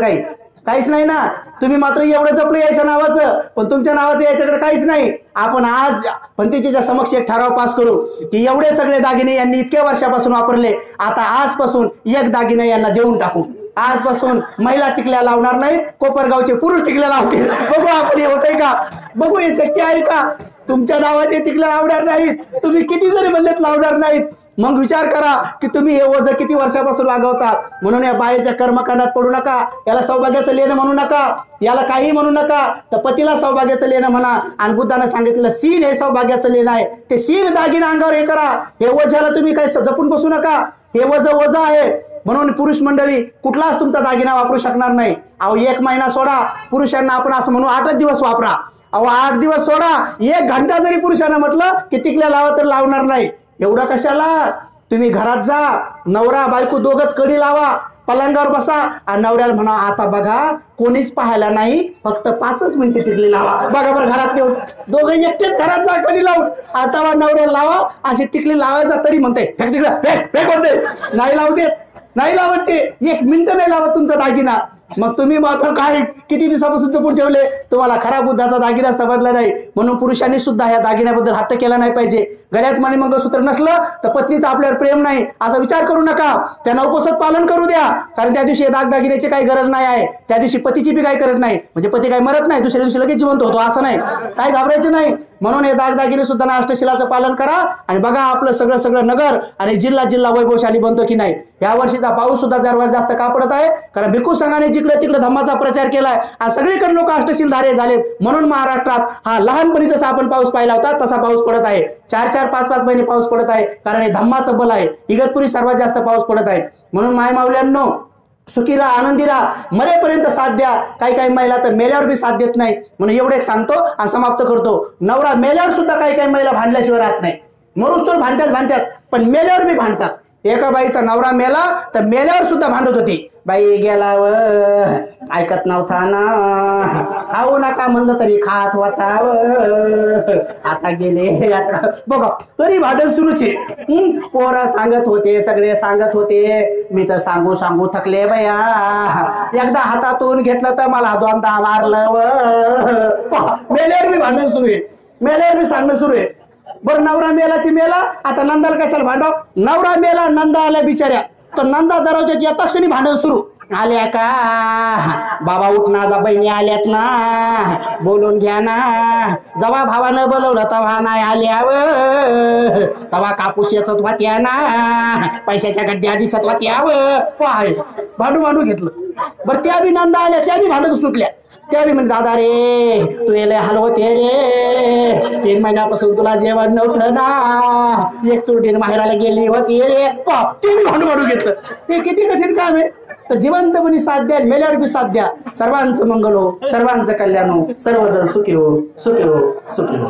काहीच नाही ना. तुम्ही मात्र एवढं जपलं याच्या नावाचं, पण तुमच्या नावाचं याच्याकडे काहीच नाही. आपण आज पंडितजीच्या समक्ष एक ठराव पास करू की एवढे सगळे दागिने यांनी इतक्या वर्षापासून वापरले, आता आजपासून एक दागिने यांना देऊन टाकू. आजपासून महिला टिकल्या लावणार नाहीत, कोपरगावचे पुरुष टिकल्या लावतील. बघू आपण हे होतंय का, बघू हे शक्य आहे का. तुमच्या नावाचे टिकल्या लावणार नाहीत, तुम्ही किती जरी म्हणलेत लावणार नाहीत. मग विचार करा की तुम्ही हे ओझं किती वर्षापासून वागवतात. म्हणून या बाईच्या कर्मकांडात पडू नका. याला सौभाग्याचं लेणं म्हणू नका, याला काही म्हणू नका. तर पतीला सौभाग्याचं लेणं म्हणा. आणि बुद्धानं सांगितलं सीन हे सौभाग्याचं लेणं आहे. ते सीन दागिना अंगावर हे करा. हे ओझ्याला तुम्ही काही जपून बसू नका. हे वजं आहे. म्हणून पुरुष मंडळी कुठलाच तुमचा दागिना वापरू शकणार नाही. अहो 1 महिना सोडा, पुरुषांना आपण असं म्हणू 8 दिवस वापरा. अहो 8 दिवस सोडा, 1 घंटा जरी पुरुषांना म्हटलं की टिकल्या लावा तर लावणार नाही. एवढं कशाला. तुम्ही घरात जा, नवरा बायको दोघच कडी लावा, पलंगावर बसा आणि नवऱ्याला म्हणा आता बघा कोणीच पाहायला नाही, फक्त 5च मिनिटं टिकली लावा. बघा बरं घरात येऊन दोघं एकटेच घरात जा कडी लावून, आता नवऱ्याला लावा अशी टिकली लावायचा तरी म्हणते फेक तिकडं फेक फेक म्हणते. नाही लावू देत, नाही लावत ते. 1 मिनिट नाही लावत तुमचा दागिना. मग तुम्ही मात्र काय किती दिवसापासून जपून ठेवले. तुम्हाला खरा बुद्धाचा दागिना समजला नाही. म्हणून पुरुषांनी सुद्धा ह्या दागिन्याबद्दल हट्ट केला नाही पाहिजे. गळ्यात मणी मंगळसूत्र नसलं तर पत्नीचा आपल्यावर प्रेम नाही असा विचार करू नका. त्यांना उपवासात पालन करू द्या, कारण त्या दिवशी दागिन्याची काही गरज नाही आहे. त्या दिवशी पतीची बी काही करत नाही. म्हणजे पती काही मरत नाही, दुसऱ्या दिवशी लगेच जिवंत होतो असं नाही, काय घाबरायचं नाही. म्हणून हे दागिने सुद्धा अष्टशिलाचं पालन करा. आणि बघा आपलं सगळं नगर आणि जिल्हा वैभवशाली बनतो की नाही. या वर्षीचा पाऊस सुद्धा सर्वात जास्त का पडत आहे, कारण भिक्खू संघाने जिकडे तिकडे धम्माचा प्रचार केलाय आणि सगळीकडे लोक अष्टशील धारे झालेत. म्हणून महाराष्ट्रात हा लहानपणी जसा आपण पाऊस पाहिला होता तसा पाऊस पडत आहे. 4-4, 5-5 महिने पाऊस पडत आहे, कारण हे धम्माचं बल आहे. इगतपुरी सर्वात जास्त पाऊस पडत आहे. म्हणून मायमावल्यांनो सुखी राहा, आनंदी राहा, मरेपर्यंत साथ द्या. काही महिला तर मेल्यावर बी साथ देत नाही. म्हणून एवढे सांगतो आणि समाप्त करतो. नवरा मेल्यावर सुद्धा काही महिला भांडल्याशिवाय राहत नाही. मरूच तर भांडतात, पण मेल्यावर बी भांडतात. एका बाईचा नवरा मेला तर मेल्यावर सुद्धा भांडत होती. बाई गेला व ऐकत नव्हता ना, खाऊ नका म्हणलं तरी खात होता व, आता गेले बघा तरी भांडण सुरूच आहे. पोरं सांगत होते, सगळे सांगत होते, मी तर सांगू थकले बया. एकदा हातातून घेतलं तर मला 2दा मारलं व. मेल्यावर मी भांडण सुरू आहे, मेल्यावर मी सांगणं सुरू आहे. बरं नवरा मेलाची मेला, आता नंदाला कशाला भांडव. नवरा मेला, नंदा आल्या बिचाऱ्या, तर नंदा दरवाज्यात येता क्षणी भांडण सुरू. आल्या का बाबा उठ ना, जा बहिणी आल्यात ना, बोलून घ्या ना. जेव्हा भावानं बोलवलं तेव्हा नाही आल्या व, तेव्हा कापूस येचत वाट्या ना, पैशाच्या गड्ड्या दिसत वाट्या व. पाय भांडू घेतलं. बरं त्या बी नंदा आल्या, त्या बी भांडत सुटल्या. त्या बी म्हणजे दादा रे तू येले हलवते रे, 3 महिन्यापासून तुला जेवण नव्हतं ना, 1 चुरटीने माहेराला गेली होती रे. ते बी भांडू घेतलं. ते किती कठीण काम आहे. तर जिवंतपणी साथ द्या, मेल्यावर बी साथ द्या. सर्वांचं मंगल हो, सर्वांचं कल्याण हो, सर्वजण सुखी हो, सुखी हो, सुखी हो.